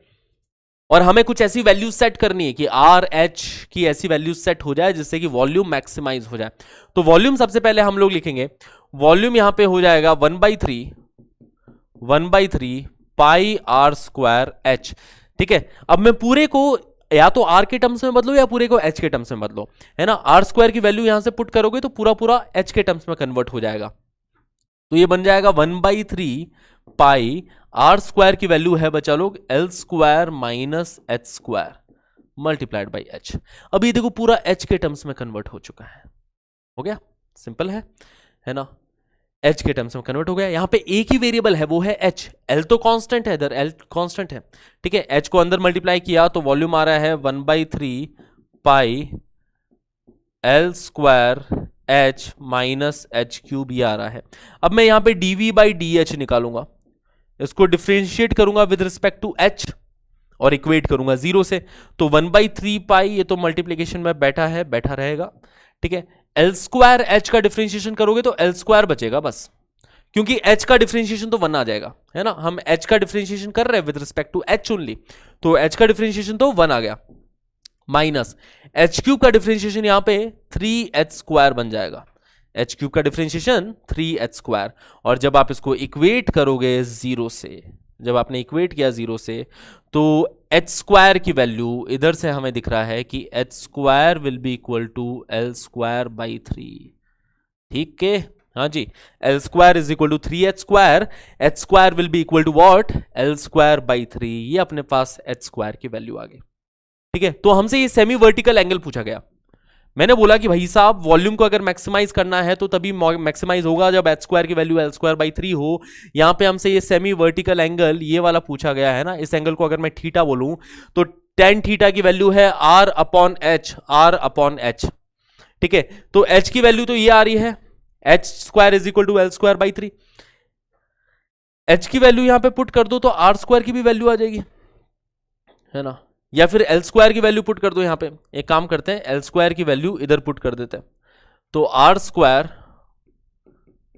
और हमें कुछ ऐसी वैल्यू सेट करनी है कि आर एच की ऐसी वैल्यू सेट हो जाए जिससे कि वॉल्यूम मैक्सिमाइज हो जाए। तो वॉल्यूम सबसे पहले हम लोग लिखेंगे, वॉल्यूम यहां पे हो जाएगा 1/3 पाई आर स्क्वायर एच। ठीक है, अब मैं पूरे को या तो आर के टर्म्स में बदलो या पूरे को एच के टर्म्स में बदलो, है ना। आर स्क्वायर की वैल्यू यहां से पुट करोगे तो पूरा एच के टर्म्स में कन्वर्ट हो जाएगा। तो ये बन जाएगा 1/3 पाई आर स्क्वायर की वैल्यू है बच्चा लोग L square minus H square multiplied by H. अब ये देखो पूरा एच के टर्म्स में कन्वर्ट हो चुका है, हो गया, सिंपल है ना, एच के टर्म्स में कन्वर्ट हो गया। यहां पे एक ही वेरिएबल है, वो है एच, एल तो कांस्टेंट है, इधर एल कांस्टेंट है। ठीक है, एच को अंदर मल्टीप्लाई किया तो वॉल्यूम आ रहा है 1/3 pi L square H minus h cube, ये आ रहा है। अब मैं यहां पे dv बाई डी एच निकालूंगा, इसको डिफ्रेंशिएट करूंगा विद रिस्पेक्ट टू एच और इक्वेट करूंगा 0 से, तो 1/3 पाई, ये तो मल्टीप्लीकेशन में बैठा रहेगा। ठीक है, एल स्क्वायर एच का डिफ्रेंशिएशन करोगे तो एल स्क्वायर बचेगा बस, क्योंकि एच का डिफ्रेंशिएशन तो 1 आ जाएगा, है ना। हम एच का डिफ्रेंशिएशन कर रहे हैं with respect to h only, तो एच का डिफ्रेंशिएशन तो 1 आ गया, माइनस एच क्यूब का डिफ्रेंशिएशन यहां पे 3h स्क्वायर बन जाएगा। एच क्यूब का डिफ्रेंशिएशन 3h स्क्वायर, और जब आप इसको इक्वेट करोगे 0 से, जब आपने इक्वेट किया 0 से, तो एच स्क्वायर की वैल्यू इधर से हमें दिख रहा है कि h square will be equal to l square by 3। ठीक है, हाँ जी, l square is equal to 3h square, h square will be equal to what, l square by 3। ये अपने पास एच स्क्वायर की वैल्यू आ गई। ठीक है, तो हमसे ये सेमी वर्टिकल एंगल पूछा गया। मैंने बोला कि भाई साहब वॉल्यूम को अगर मैक्सिमाइज करना है तो तभी मैक्सिमाइज होगा जब एच स्क्वायर की वैल्यू एल स्क्वायर बाई 3 हो। यहां पे हमसे ये सेमी वर्टिकल एंगल ये वाला पूछा गया है ना, इस एंगल को अगर मैं थीटा बोलूं तो tan थीटा की वैल्यू है आर अपॉन एच। ठीक है, तो एच की वैल्यू तो ये आ रही है, h square is equal to l square by 3। H की वैल्यू यहां पे पुट कर दो तो आर स्क्वायर की भी वैल्यू आ जाएगी, है ना, या फिर एल स्क्वायर की वैल्यू पुट कर दो। यहां पे एक काम करते हैं, एल स्क्वायर की वैल्यू इधर पुट कर देते हैं, तो r square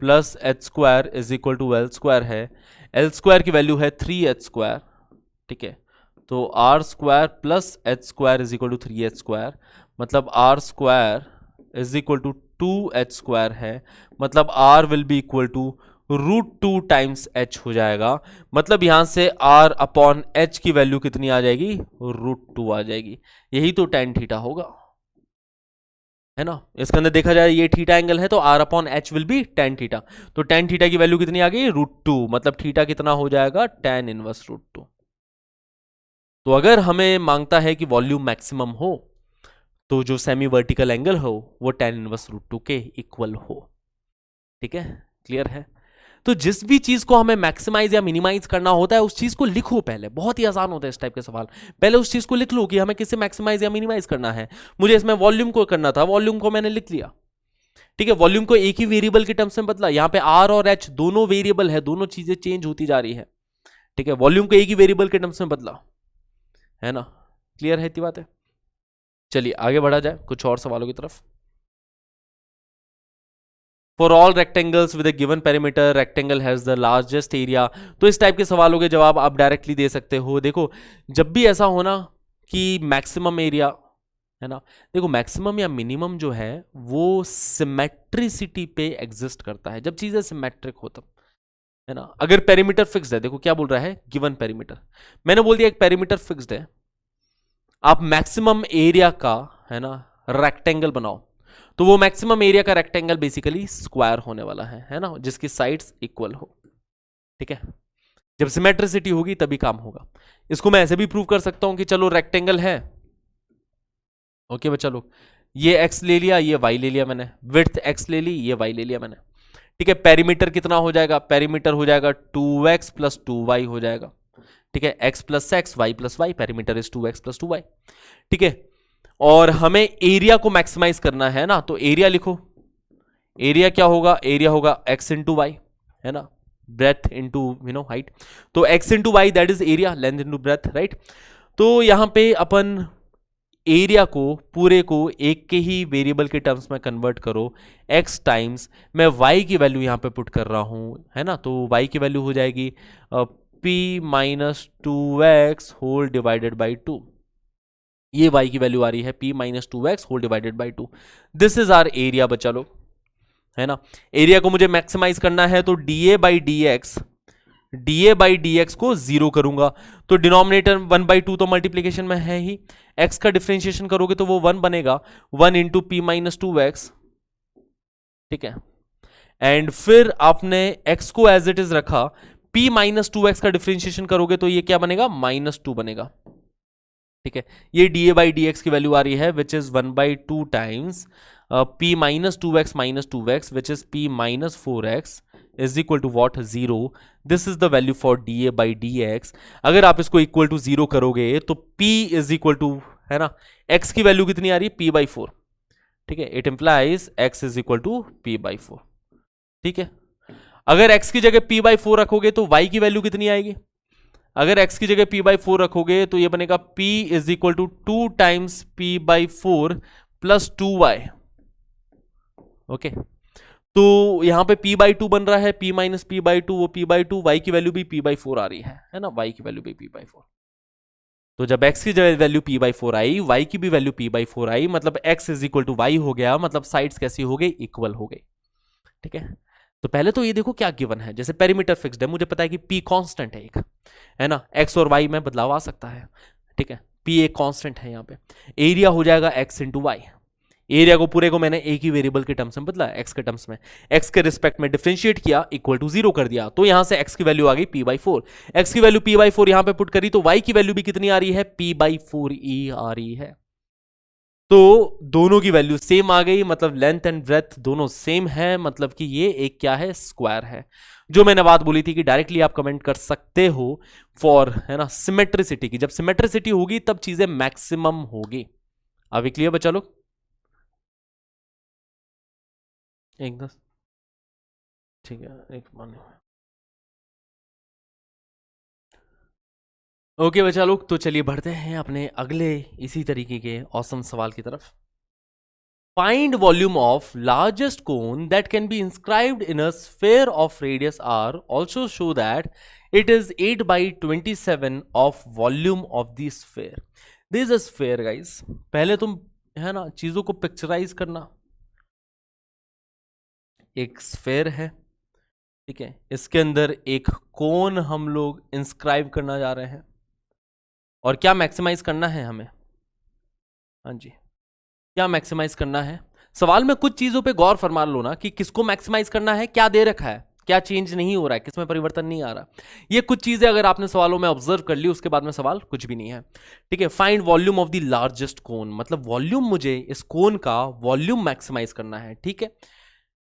plus h square is equal to l square है, एल स्क्वायर की वैल्यू है 3h स्क्वायर। ठीक है, तो r square plus h square is equal to 3h square, मतलब r square is equal to 2h² है, मतलब r will be equal to √2 times h हो जाएगा। मतलब यहां से r अपॉन h की वैल्यू कितनी आ जाएगी? √2 आ जाएगी। यही तो tan थीटा होगा, है ना। इसके अंदर देखा जाए ये थीटा एंगल है तो r upon h will be tan theta. तो tan थीटा की वैल्यू कितनी आ गई? √2, मतलब थीटा कितना हो जाएगा? tan inverse √2। तो अगर हमें मांगता है कि वॉल्यूम मैक्सिमम हो तो जो सेमी वर्टिकल एंगल हो वो tan इनवर्स √2 के इक्वल हो। ठीक है, क्लियर है। तो जिस भी चीज को हमें मैक्सिमाइज या मिनिमाइज करना होता है उस चीज को लिखो पहले। बहुत ही आसान होता है इस टाइप के सवाल। पहले उस चीज को लिख लो कि हमें किसे मैक्सिमाइज या मिनिमाइज करना है। मुझे इसमें वॉल्यूम को करना था, वॉल्यूम को मैंने लिख लिया। ठीक है, वॉल्यूम को एक ही वेरिएबल के टर्म्स में बदला। यहां पे आर और एच दोनों वेरिएबल है, दोनों चीजें चेंज होती जा रही है। ठीक है, वॉल्यूम को एक ही वेरिएबल के टर्म्स में बदला, है ना। क्लियर है इतनी बात है। चलिए आगे बढ़ा जाए कुछ और सवालों की तरफ। For all rectangles with A given perimeter rectangle has the largest area. तो इस टाइप के सवालों के जवाब आप डायरेक्टली दे सकते हो। देखो जब भी ऐसा होना कि मैक्सिमम एरिया, है ना, देखो मैक्सिमम या मिनिमम जो है वो सिमेट्रिसिटी पे एग्जिस्ट करता है जब चीजें सिमेट्रिक हो तब, है ना। अगर पेरीमीटर फिक्स्ड है, देखो क्या बोल रहा है, गिवन पेरीमीटर, मैंने बोल दिया एक पेरीमीटर फिक्स्ड है, आप मैक्सिमम एरिया का, है ना, रेक्टेंगल बनाओ तो वो मैक्सिमम एरिया का रेक्टेंगल बेसिकली स्क्वायर होने वाला है ना, जिसकी साइड्स इक्वल हो। ठीक है, जब सिमेट्रिसिटी होगी तभी काम होगा। इसको मैं ऐसे भी प्रूव कर सकता हूं कि चलो रेक्टेंगल है, ओके बच्चा लोग, ये x ले लिया, ये y ले लिया मैंने, विड्थ x ले ली, ये y ले लिया मैंने। ठीक है, पेरीमीटर कितना हो जाएगा? पेरीमीटर हो जाएगा 2x प्लस 2y हो जाएगा। ठीक है, x plus x, y plus y, perimeter is 2x plus 2y। ठीक है, और हमें एरिया को मैक्सिमाइज करना है ना, तो एरिया लिखो। एरिया क्या होगा? एरिया होगा x इंटू वाई, है ना, ब्रेथ इंटू हाइट। तो x into y that is area, length into breadth, right. तो यहां पे अपन एरिया को पूरे को एक के ही वेरिएबल के टर्म्स में कन्वर्ट करो, x टाइम्स, मैं y की वैल्यू यहां पे पुट कर रहा हूं, है ना, तो y की वैल्यू हो जाएगी p minus 2x whole divided by 2। ये y की वैल्यू आ रही है p minus 2x whole divided by 2। This is our area बच्चा लोग, है ना। एरिया को मुझे मैक्सिमाइज करना है तो dA बाई dx को जीरो करूंगा, तो डिनोमिनेटर 1/2 तो मल्टीप्लीकेशन में है ही, x का डिफरेंशिएशन करोगे तो वो 1 बनेगा, 1 इंटू पी माइनस 2x। ठीक है, एंड फिर आपने x को एज इट इज रखा, p माइनस 2x का डिफरेंशिएशन करोगे तो ये क्या बनेगा? -2 बनेगा। ठीक है, ये dA बाई dx की वैल्यू आ रही है which is 1/2 times p minus 2x which is p minus 4x is equal to what? 0। This is the value for dA by dx। अगर आप इसको इक्वल टू 0 करोगे तो p इज इक्वल टू, है ना, x की वैल्यू कितनी आ रही है? p/4। ठीक है, it implies x is equal to p/4। ठीक है, अगर x की जगह p/4 रखोगे तो y की वैल्यू कितनी आएगी? अगर x की जगह p/4 रखोगे तो ये बनेगा p is equal to 2 times p/4 plus 2y। Okay, तो यहां पे p/2 बन रहा है, p माइनस p/2, वो p/2, y की वैल्यू भी p/4 आ रही है ना, y की वैल्यू भी p/4। तो जब x की वैल्यू p/4 आई, y की भी वैल्यू p/4 आई, मतलब x is equal to y हो गया, मतलब साइड्स कैसी हो गई? इक्वल हो गई। ठीक है, तो पहले तो ये देखो क्या गिवन है, जैसे पेरीमीटर फिक्स्ड है, मुझे पता है कि p कांस्टेंट है एक, है ना, x और y में बदलाव आ सकता है। ठीक है, p एक कांस्टेंट है यहाँ पे। एरिया हो जाएगा x इंटू वाई। एरिया को पूरे को मैंने एक ही वेरिएबल के टर्म्स में बदला, x के टर्म्स में, x के रिस्पेक्ट में डिफरेंशिएट किया, इक्वल टू 0 कर दिया, तो यहां से x की वैल्यू आ गई p/4। x की वैल्यू p/4 यहां पे पुट करी तो y की वैल्यू भी कितनी आ रही है? p/4e आ रही है। तो दोनों की वैल्यू सेम आ गई, मतलब लेंथ एंड ब्रेथ दोनों सेम है, मतलब कि ये एक क्या है? स्क्वायर है। जो मैंने बात बोली थी कि डायरेक्टली आप कमेंट कर सकते हो फॉर, है ना, सिमेट्रिसिटी की। जब सिमेट्रिसिटी होगी तब चीजें मैक्सिमम होगी। अभी क्लियर बच्चा लोग? एकदम ठीक है, एक मान। ओके बच्चा लोग, तो चलिए बढ़ते हैं अपने अगले इसी तरीके के औसम सवाल की तरफ। Find volume of largest cone that can be inscribed in a sphere of radius r. Also show that it is 8/27 of volume of the sphere. This is a sphere guys. पहले तुम, है ना, चीजों को picturise करना, एक sphere है, ठीक है, इसके अंदर एक कोन हम लोग इंस्क्राइब करना जा रहे हैं, और क्या मैक्सिमाइज करना है हमें, हाँ जी, क्या मैक्सिमाइज करना है। सवाल में कुछ चीजों पे गौर फरमा लो ना कि किसको मैक्सिमाइज करना है, क्या दे रखा है, क्या चेंज नहीं हो रहा है, किसमें परिवर्तन नहीं आ रहा। ये कुछ चीजें अगर आपने सवालों में ऑब्जर्व कर ली, उसके बाद में सवाल कुछ भी नहीं है, ठीक है। Find volume of the largest cone, मतलब वॉल्यूम, मुझे इस कोन का वॉल्यूम मैक्सिमाइज करना है, ठीक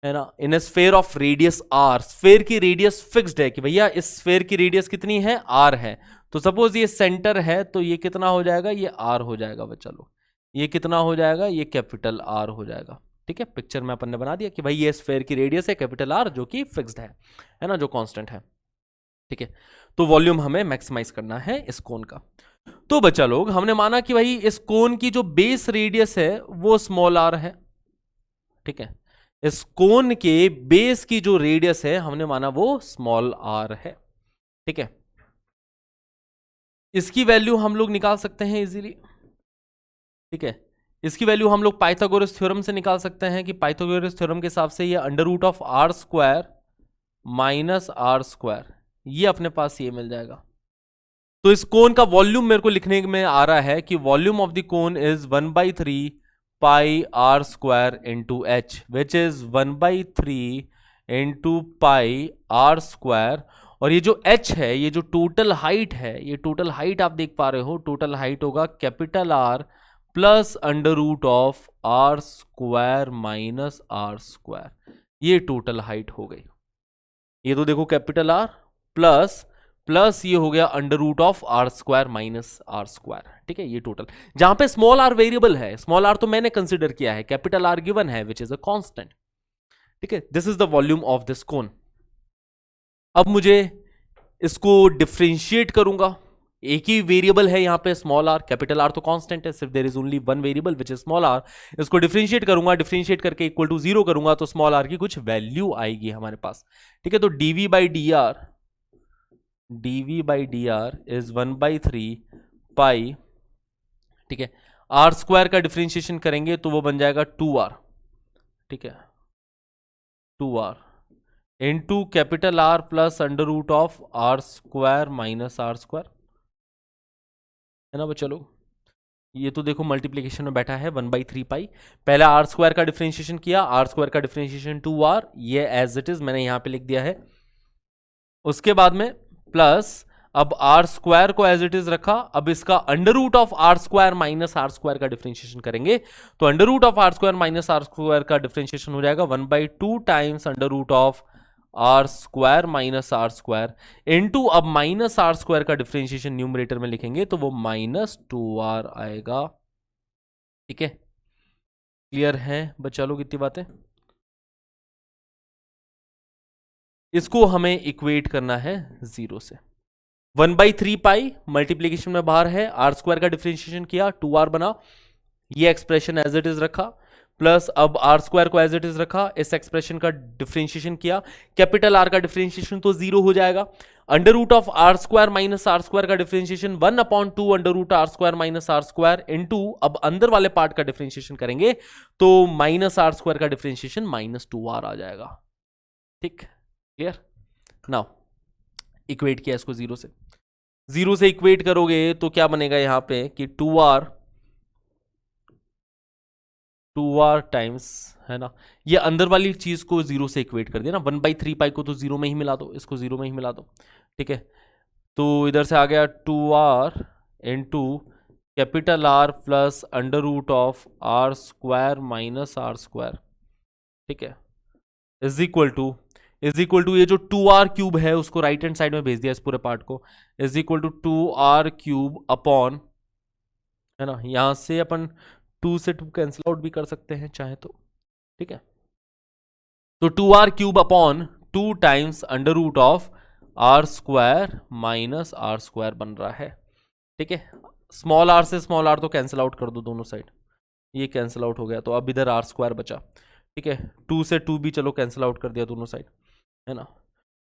है ना। In a sphere of radius r, sphere की रेडियस फिक्स्ड है कि भैया इस स्फेयर की रेडियस कितनी है, आर है। तो सपोज ये सेंटर है, तो ये कितना हो जाएगा, ये आर हो जाएगा बच्चा लोग, ये कितना हो जाएगा, ये कैपिटल आर हो जाएगा, ठीक है। पिक्चर में अपन ने बना दिया कि भाई ये स्फेयर की रेडियस है कैपिटल आर, जो कि फिक्स्ड है ना, जो कांस्टेंट है, ठीक है। तो वॉल्यूम हमें मैक्सिमाइज करना है इस कोन का। तो बच्चा लोग हमने माना कि भाई इस कोन की जो बेस रेडियस है वो स्मॉल आर है, ठीक है। इस कोन के बेस की जो रेडियस है हमने माना वो स्मॉल आर है, ठीक है। इसकी वैल्यू हम लोग निकाल सकते हैं इजीली, ठीक है। इसकी वैल्यू हम लोग पाइथागोरस थ्योरम से निकाल सकते हैं कि पाइथागोरस थ्योरम के हिसाब से ये under root of are square minus are square, ये अपने पास ये मिल जाएगा। तो इस कोन का वॉल्यूम मेरे को लिखने में आ रहा है कि volume of the cone is 1/3 pi R square into H, which is 1/3 into pi R square. और ये जो h है, ये जो टोटल हाइट है, ये टोटल हाइट आप देख पा रहे हो, टोटल हाइट होगा capital R plus under root of are square minus are square, ये टोटल हाइट हो गई। ये तो देखो कैपिटल आर प्लस ये हो गया under root of are square minus are square, ठीक है। ये टोटल, जहां पे स्मॉल आर वेरिएबल है, स्मॉल आर तो मैंने कंसिडर किया है, कैपिटल आर गिवन है विच इज अ कांस्टेंट, ठीक है। This is the volume of this cone. अब मुझे इसको डिफ्रेंशिएट करूंगा, एक ही वेरिएबल है यहां पे स्मॉल आर, कैपिटल आर तो कांस्टेंट है, सिर्फ there is only one variable which is small R. इसको डिफ्रेंशिएट करूंगा, डिफ्रेंशिएट करके इक्वल टू 0 करूंगा तो स्मॉल आर की कुछ वैल्यू आएगी हमारे पास, ठीक है। तो dv by D R is 1/3 पाई, ठीक है। आर स्क्वायर का डिफ्रेंशिएशन करेंगे तो वो बन जाएगा 2r, ठीक है, 2r into capital R plus under root of are square minus are square, है ना। चलो ये तो देखो मल्टीप्लीकेशन में बैठा है 1/3 पाई, पहले आर स्क्वायर का डिफरेंशिएशन किया, आर स्क्वायर का डिफरेंशिएशन 2r, ये एज इट इज मैंने यहां पे लिख दिया है। उसके बाद में प्लस, अब आर स्क्वायर को एज इट इज रखा, अब इसका under root of are square minus are square का डिफरेंशिएशन करेंगे, तो under root of are square minus are square का डिफरेंशिएशन हो जाएगा 1/2 times under root of are square minus are square into, अब माइनस आर स्क्वायर का differentiation numerator में लिखेंगे तो वो -2r आएगा, ठीक है। क्लियर है बच्चा लोग इतनी बातें। इसको हमें इक्वेट करना है 0 से। 1/3 पाई मल्टीप्लीकेशन में बाहर है, आर स्क्वायर का डिफरेंशिएशन किया 2r बना, ये एक्सप्रेशन एज इट इज रखा, प्लस अब आर स्क्वायर को एज इट इज रखा, इस एक्सप्रेशन का डिफरेंशिएशन किया, कैपिटल आर का डिफरेंशिएशन तो 0 हो जाएगा, under root of are square minus are square का differentiation 1/2 under root r square minus are square into, अब अंदर वाले पार्ट का डिफरेंशिएशन करेंगे तो माइनस आर स्क्वायर का डिफरेंशिएशन -2r आ जाएगा, ठीक, क्लियर। नाउ इक्वेट किया इसको 0 से इक्वेट करोगे तो क्या बनेगा यहां पे कि 2r टाइम्स, है ना, ये अंदर वाली चीज को 0 से इक्वेट कर दिया ना, 1/3 पाई को तो 0 में ही मिला दो, इसको 0 में ही मिला दो, ठीक है। तो इधर से आ गया 2r into capital R plus under root of are square minus are square, ठीक है, इज इक्वल टू ये जो 2r क्यूब है उसको राइट हैंड साइड में भेज दिया इस पूरे पार्ट को, is equal to 2r cube upon, है ना, यहां से अपन 2 से 2 कैंसिल आउट भी कर सकते हैं चाहे तो, ठीक है। तो 2r cube upon 2 times under root of are square minus are square बन रहा है, ठीक है। स्मॉल आर से स्मॉल आर तो कैंसिल आउट कर दो दोनों साइड, ये कैंसिल आउट हो गया, तो अब इधर आर स्क्वायर बचा, ठीक है। 2 से 2 भी चलो कैंसिल आउट कर दिया दोनों साइड, है ना।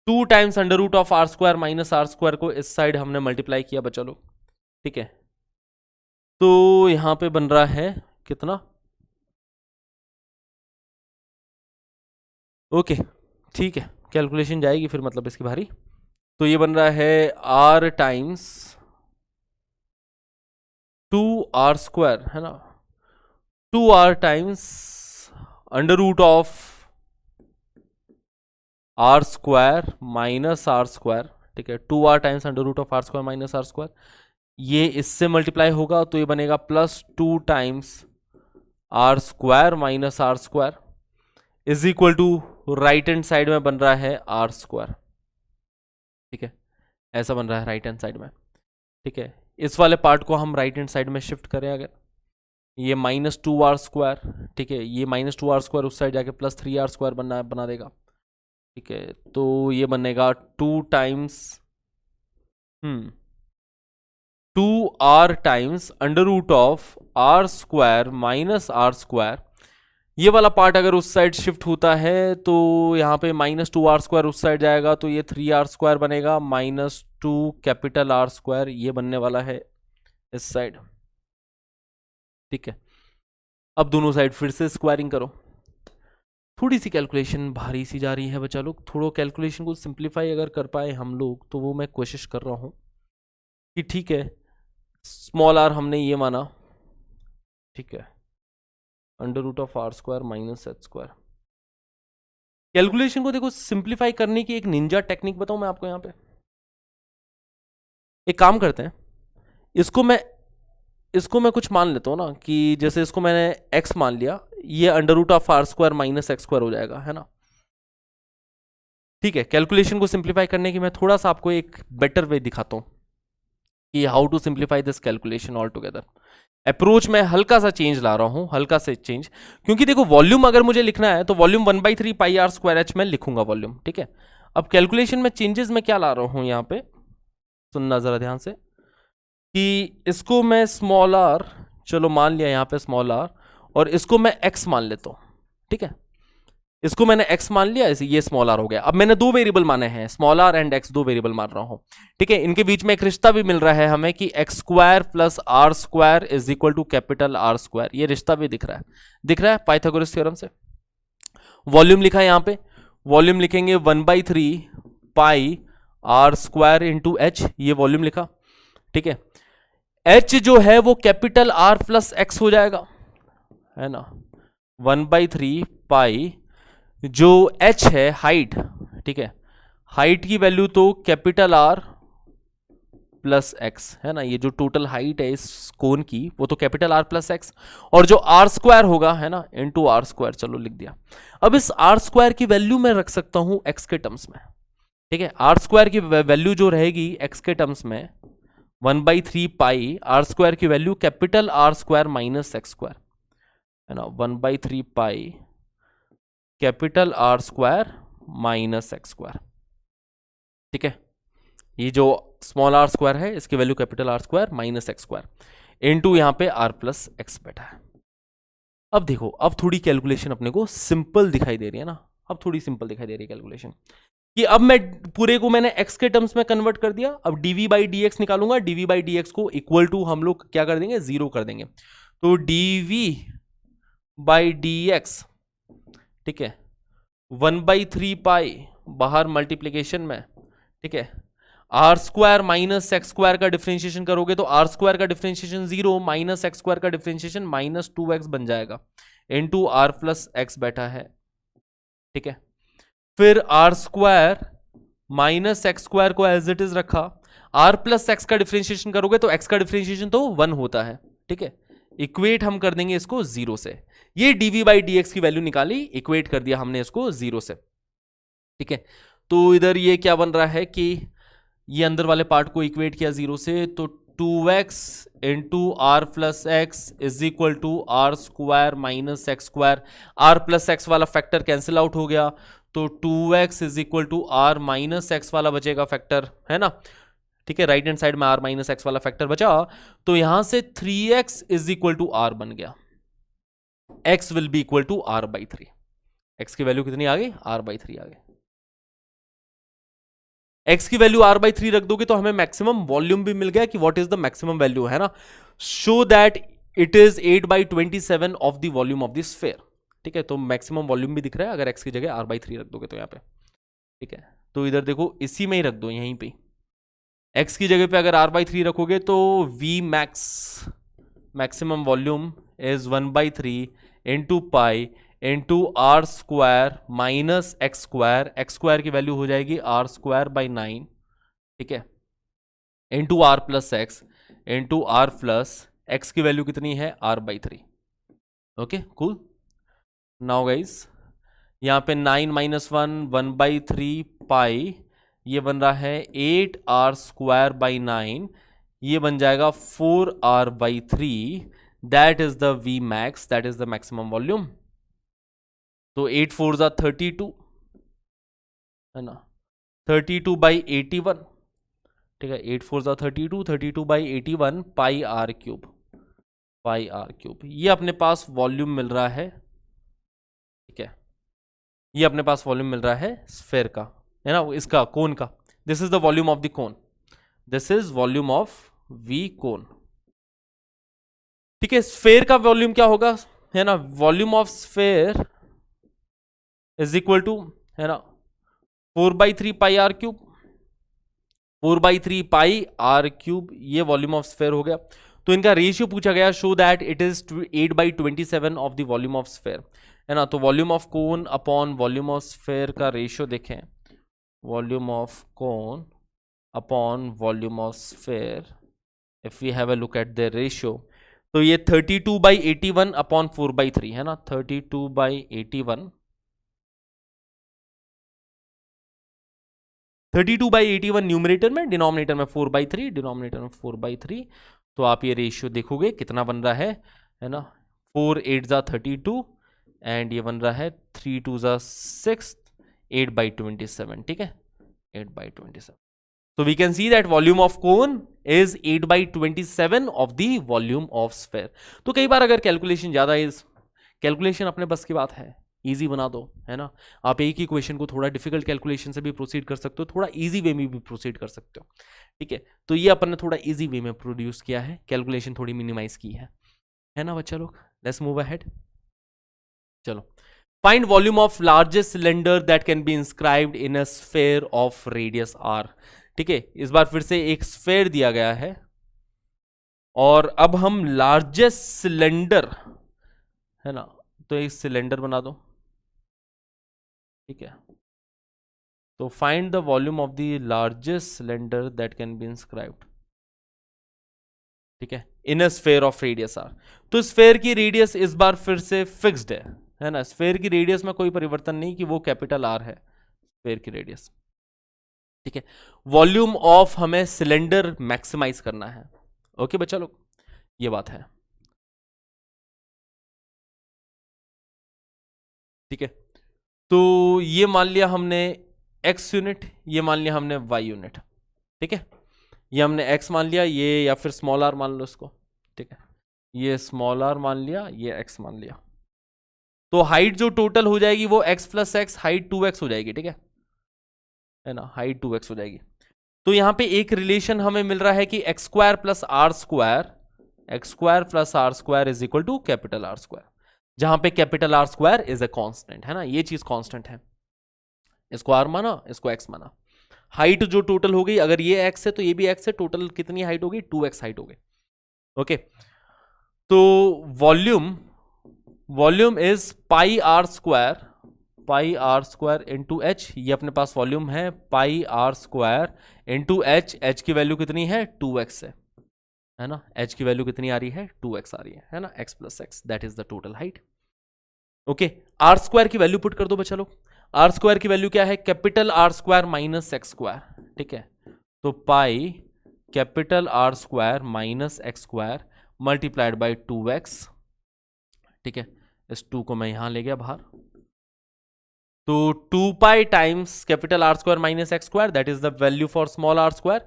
2 times under root of are square minus are square को इस साइड हमने मल्टीप्लाई किया बचा लो, ठीक है। तो यहां पे बन रहा है कितना, ओके ठीक है, कैलकुलेशन जाएगी फिर मतलब इसकी भारी। तो ये बन रहा है r टाइम्स 2r² है ना, 2r times under root of r² minus r², ठीक है, 2r times under root of r² minus r², ये इससे मल्टीप्लाई होगा तो ये बनेगा +2 times r² minus r² is equal to right hand side में बन रहा है r², ठीक है, ऐसा बन रहा है राइट हैंड साइड में, ठीक है। इस वाले पार्ट को हम राइट हैंड साइड में शिफ्ट करें अगर, ये -2r², ठीक है, ये -2r² उस साइड जाके +3r² बना देगा, ठीक है। तो ये बनेगा 2 times 2r times under root of r² minus r², ये वाला पार्ट अगर उस साइड शिफ्ट होता है तो यहाँ पे -2r² उस साइड जाएगा तो ये 3r² बनेगा, -2 कैपिटल R², ये बनने वाला है इस साइड, ठीक है। अब दोनों साइड फिर से स्क्वायरिंग करो। थोड़ी सी कैलकुलेशन भारी सी जा रही है बच्चा लोग, थोड़ा कैलकुलेशन को सिंप्लीफाई अगर कर पाए हम लोग तो वो मैं कोशिश कर रहा हूँ कि ठीक है, स्मॉल r हमने ये माना, ठीक है, under root of r² minus h²। Calculation को देखो सिंप्लीफाई करने की एक निंजा टेक्निक बताऊं मैं आपको। यहाँ पे एक काम करते हैं, इसको मैं कुछ मान लेता हूं ना, कि जैसे इसको मैंने x मान लिया, ये under root of r² minus x² हो जाएगा, है ना, ठीक है। कैलकुलेशन को सिंप्लीफाई करने की मैं थोड़ा सा आपको एक बेटर वे दिखाता हूं कि how to simplify this calculation all together. Approach में हल्का सा चेंज ला रहा हूं, हल्का से चेंज, क्योंकि देखो वॉल्यूम अगर मुझे लिखना है तो वॉल्यूम 1/3 πr² में लिखूंगा वॉल्यूम, ठीक है। अब कैलकुलेशन में चेंजेस मैं क्या ला रहा हूं यहाँ पे, सुनना जरा ध्यान से, कि इसको मैं स्मॉल r, चलो मान लिया यहाँ पे स्मॉल r, और इसको मैं x मान लेता हूँ, ठीक है, इसको मैंने x मान लिया, ये स्मॉल r हो गया। अब मैंने दो वेरिएबल माने हैं, स्मॉल r एंड x, दो वेरिएबल मान रहा हूं, ठीक है। इनके बीच में एक रिश्ता भी मिल रहा है हमें कि x² plus r² is equal to capital R², ये रिश्ता भी दिख रहा है पाइथागोरस थ्योरम से। वॉल्यूम लिखा है यहाँ पे, वॉल्यूम लिखेंगे 1/3 पाई r² इंटू h, ये वॉल्यूम लिखा, ठीक है। h जो है वो कैपिटल R प्लस x हो जाएगा, है ना, 1/3 पाई जो h है हाइट, ठीक है, हाइट की वैल्यू तो कैपिटल R प्लस x है ना, ये जो टोटल हाइट है इस कोन की वो तो कैपिटल R प्लस x, और जो r² होगा, है ना, इनटू r², चलो लिख दिया। अब इस r² की वैल्यू मैं रख सकता हूं x के टर्म्स में, ठीक है। r² की वैल्यू जो रहेगी x के टर्म्स में 1/3 पाई r² की value capital R² minus x², है ना, 1/3 pi capital R² minus x², ठीक है। ये जो स्मॉल r² है इसकी value capital R² minus x² into यहाँ पे r प्लस x बैठा है। अब देखो, अब थोड़ी कैलकुलेशन अपने को सिंपल दिखाई दे रही है ना, अब थोड़ी सिंपल दिखाई दे रही है कैलकुलेशन, कि अब मैं पूरे को मैंने x के टर्म्स में कन्वर्ट कर दिया। अब dv/dx निकालूंगा, dv/dx को इक्वल टू हम लोग क्या कर देंगे, 0 कर देंगे। तो dv/dx, ठीक है, 1/3 पाई बाहर मल्टीप्लीकेशन में, ठीक है, r² माइनस x² का डिफरेंशिएशन करोगे तो r² का डिफरेंशिएशन 0 माइनस x² का डिफरेंशिएशन -2x बन जाएगा, इनटू r प्लस x बैठा है, ठीक है। फिर r² माइनस x² को एज इट इज रखा, r प्लस x का डिफरेंशिएशन करोगे तो x का डिफरेंशिएशन तो 1 होता है, ठीक है। इक्वेट हम कर देंगे इसको 0 से, ये dv/dx की वैल्यू निकाली, इक्वेट कर दिया हमने इसको 0 से, ठीक है। तो इधर ये क्या बन रहा है कि ये अंदर वाले पार्ट को इक्वेट किया 0 से, तो 2x into r plus X is equal to r² minus x², r plus X वाला फैक्टर कैंसिल आउट हो गया, तो 2x is equal to r minus X वाला बचेगा फैक्टर, है ना, ठीक है। राइट हैंड साइड में r माइनस एक्स वाला फैक्टर बचा, तो यहां से 3x is equal to r बन गया, x will be equal to r/3, x की वैल्यू कितनी आ गई, r/3 आ गई। x की वैल्यू r/3 रख दोगे तो हमें मैक्सिमम वॉल्यूम भी मिल गया कि what is the maximum value, है ना, show that it is 8/27 of the volume of the sphere, ठीक है, तो मैक्सिमम वॉल्यूम भी दिख रहा है अगर x की जगह r/3 रख दोगे तो यहाँ पे, ठीक है। तो इधर देखो इसी में ही रख दो, यहीं पे x की जगह पे अगर r/3 रखोगे तो v max maximum volume is 1/3 into pi into R square minus X square, X square की वैल्यू हो जाएगी r²/9, ठीक है, into R plus X into R plus X की वैल्यू कितनी है r/3। Okay cool. Now guys यहाँ पे 9 माइनस 1/3 पाई, ये बन रहा है 8r²/9, ये बन जाएगा 4r/3, that is the v max, that is the maximum volume. तो 8 4 जा 32 है ना, 32/81, ठीक है, 8 4 जा 32, 32/81 πr³, ये अपने पास वॉल्यूम मिल रहा है, ठीक है, ये अपने पास वॉल्यूम मिल रहा है स्फेयर का, है ना, इसका कोन का। This is the volume of the cone, this is volume of we cone, ठीक है। स्फेयर का वॉल्यूम क्या होगा, है ना, volume of sphere is equal to, है ना, 4/3 πr³, 4/3 πr³, ये वॉल्यूम ऑफ स्फेयर हो गया। तो इनका रेशियो पूछा गया, show that it is 8/27 of the volume of sphere, है ना। तो volume of cone upon volume of sphere का रेशियो देखें, volume of cone upon volume of sphere, if we have a look at the ratio, तो ये 32/81 upon 4/3 है ना, 32/81, 32/81 numerator में, डिनोमिनेटर में 4/3, डिनोमिनेटर में 4/3। तो आप ये रेशियो देखोगे कितना बन रहा है ना, 4 8 जा 32 एंड ये बन रहा है 3 2 जा 6, 8/27, ठीक है, 8/27। So we can see that volume of cone is 8/27 of the volume of sphere. तो कई बार अगर कैलकुलेशन ज़्यादा है, कैलकुलेशन अपने बस की बात है, इजी बना दो, है ना। आप एक ही क्वेश्चन को थोड़ा डिफिकल्ट कैलकुलेशन से भी प्रोसीड कर सकते हो, थोड़ा इजी वे में भी प्रोसीड कर सकते हो, ठीक है। तो ये अपन ने थोड़ा इजी वे में प्रोड्यूस किया है, कैलकुलेशन थोड़ी मिनिमाइज की है ना बच्चा लोग। लेट्स मूव अहेड, चलो। Find volume of largest cylinder that can be inscribed in a sphere of radius r, ठीक है। इस बार फिर से एक स्फेयर दिया गया है और अब हम लार्जेस्ट सिलेंडर, है ना, तो एक सिलेंडर बना दो, ठीक है। तो find the volume of the largest cylinder that can be inscribed, ठीक है, in a sphere of radius r। तो स्फेयर की रेडियस इस बार फिर से फिक्स्ड है ना, स्फेयर की रेडियस में कोई परिवर्तन नहीं कि वो कैपिटल R है स्फेयर की रेडियस, ठीक है। वॉल्यूम ऑफ हमें सिलेंडर मैक्सिमाइज करना है, ओके बच्चा लोग, ये बात है, ठीक है। तो ये मान लिया हमने x यूनिट, ये मान लिया हमने y यूनिट, ठीक है। ये हमने x मान लिया, ये या फिर स्मॉल r मान लो इसको, ठीक है, ये स्मॉल r मान लिया, ये x मान लिया। तो हाइट जो टोटल हो जाएगी वो x plus x, height 2x हो जाएगी, ठीक है ना, हाइट 2x हो जाएगी। तो यहां पे एक रिलेशन हमें मिल रहा है कि x² plus r² is equal to capital R², जहां पे capital R² is a constant, है ना, ये चीज कांस्टेंट है। इसको r माना, इसको x माना। हाइट जो टोटल हो गई, अगर ये x है तो ये भी x है, टोटल कितनी हाइट हो गई, 2x हाइट हो गई, ओके। तो volume is pi R square into H, ये अपने पास वॉल्यूम है pi R square into H, H की वैल्यू कितनी है 2x है ना, एच की वैल्यू कितनी आ रही है 2x आ रही है ना, x plus X, that is the total height, okay. R square की वैल्यू पुट कर दो बच्चा लोग, आर स्क्वायर की वैल्यू क्या है, कैपिटल R² माइनस x², ठीक है। तो pi capital R² minus x² multiplied by 2x, ठीक है। इस 2 को मैं यहां ले गया बाहर, तो 2 पाई times capital R² minus x², that is the value for small r²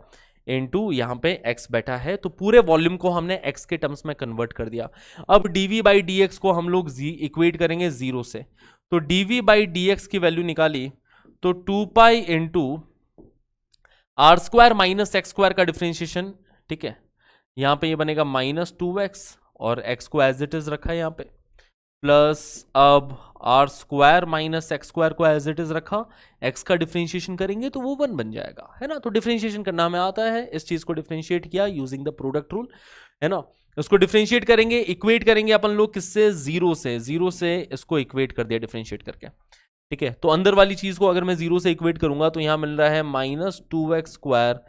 into यहां पे x बैठा है, तो पूरे वॉल्यूम को हमने x के टर्म्स में कन्वर्ट कर दिया। अब dv बाई dx को हम लोग इक्वेट करेंगे 0 से, तो dv बाई dx की वैल्यू निकाली तो 2 pi into R² minus x² का डिफरेंशिएशन, ठीक है, यहां पे ये बनेगा माइनस 2x और x को एज इट इज रखा है यहां पे, प्लस अब R square minus X square को एज इट इज रखा, एक्स का डिफरेंशिएशन करेंगे तो वो 1 बन जाएगा, है ना। तो डिफरेंशिएशन करना हमें आता है, इस चीज को डिफरेंशिएट किया यूजिंग द प्रोडक्ट रूल, है ना। उसको डिफरेंशिएट करेंगे, इक्वेट करेंगे अपन लोग किससे, जीरो से इसको इक्वेट कर दिया डिफरेंशिएट करके, ठीक है। तो अंदर वाली चीज को अगर मैं जीरो से इक्वेट करूंगा तो यहां मिल रहा है minus 2x square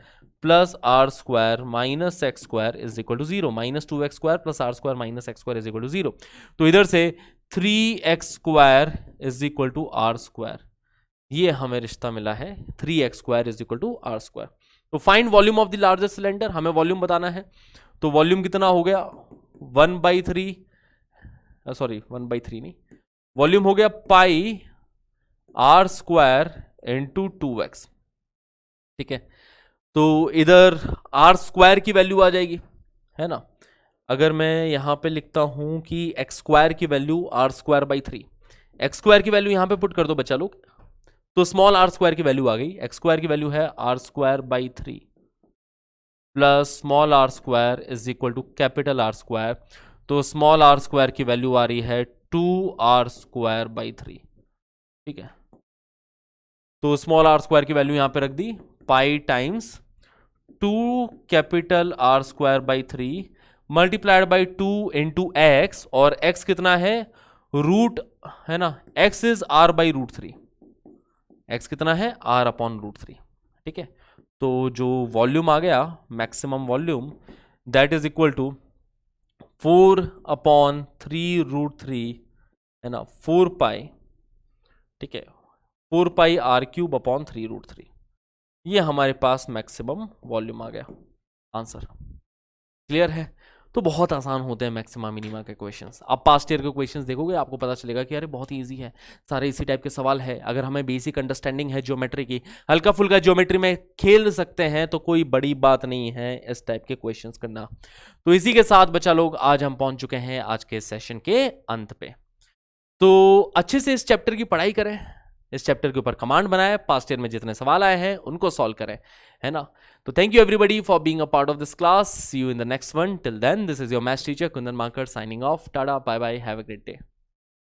plus R square minus X square is equal to zero, minus 2x square plus R square minus X square is equal to zero. तो इधर से 3x square is equal to R square, ये हमें रिश्ता मिला है 3x square is equal to R square. तो find volume of the largest cylinder, हमें वॉल्यूम बताना है। तो वॉल्यूम कितना हो गया 1/3, सॉरी 1/3 नहीं, वॉल्यूम हो गया पाई आर स्क्वायर इंटू 2x, ठीक है। तो इधर आर स्क्वायर की वैल्यू आ जाएगी, है ना। अगर मैं यहां पे लिखता हूं कि एक्स स्क्वायर की value R square by 3, X square की वैल्यू यहां पे पुट कर दो बच्चा लोग, तो स्मॉल आर स्क्वायर की वैल्यू आ गई, एक्स स्क्वायर की वैल्यू है R square by 3 plus small R square is equal to capital R square. तो स्मॉल आर स्क्वायर की वैल्यू आ रही है 2r स्क्वायर बाई 3, ठीक है। तो स्मॉल आर स्क्वायर की वैल्यू यहां पे रख दी, pi times 2 capital R square by 3 multiplied by 2 into X, और x कितना है रूट, है ना, x is r by root 3, x कितना है r अपॉन रूट 3, ठीक है। तो जो वॉल्यूम आ गया maximum volume that is equal to 4/3 root 3, है ना, 4 पाई, ठीक है, 4 pi R cube upon 3 root 3, ये हमारे पास मैक्सिमम वॉल्यूम आ गया आंसर। क्लियर है। तो बहुत आसान होते हैं मैक्सिमा मिनिमा के क्वेश्चंस। आप पास्ट ईयर के क्वेश्चंस देखोगे आपको पता चलेगा कि अरे बहुत इजी है, सारे इसी टाइप के सवाल है। अगर हमें बेसिक अंडरस्टैंडिंग है ज्योमेट्री की, हल्का फुल्का ज्योमेट्री में खेल सकते हैं, तो कोई बड़ी बात नहीं है इस टाइप के क्वेश्चंस करना। तो इसी के साथ बच्चा लोग आज हम पहुंच चुके हैं आज के सेशन के अंत पे। तो अच्छे से इस चैप्टर की पढ़ाई करें, इस चैप्टर के ऊपर कमांड बनाए, पास्ट ईयर में जितने सवाल आए हैं उनको सॉल्व करें, है ना। तो thank you everybody for being a part of this class, see you in the next one, till then this is your maths teacher Kundan Markar signing off, tata bye bye, have a great day.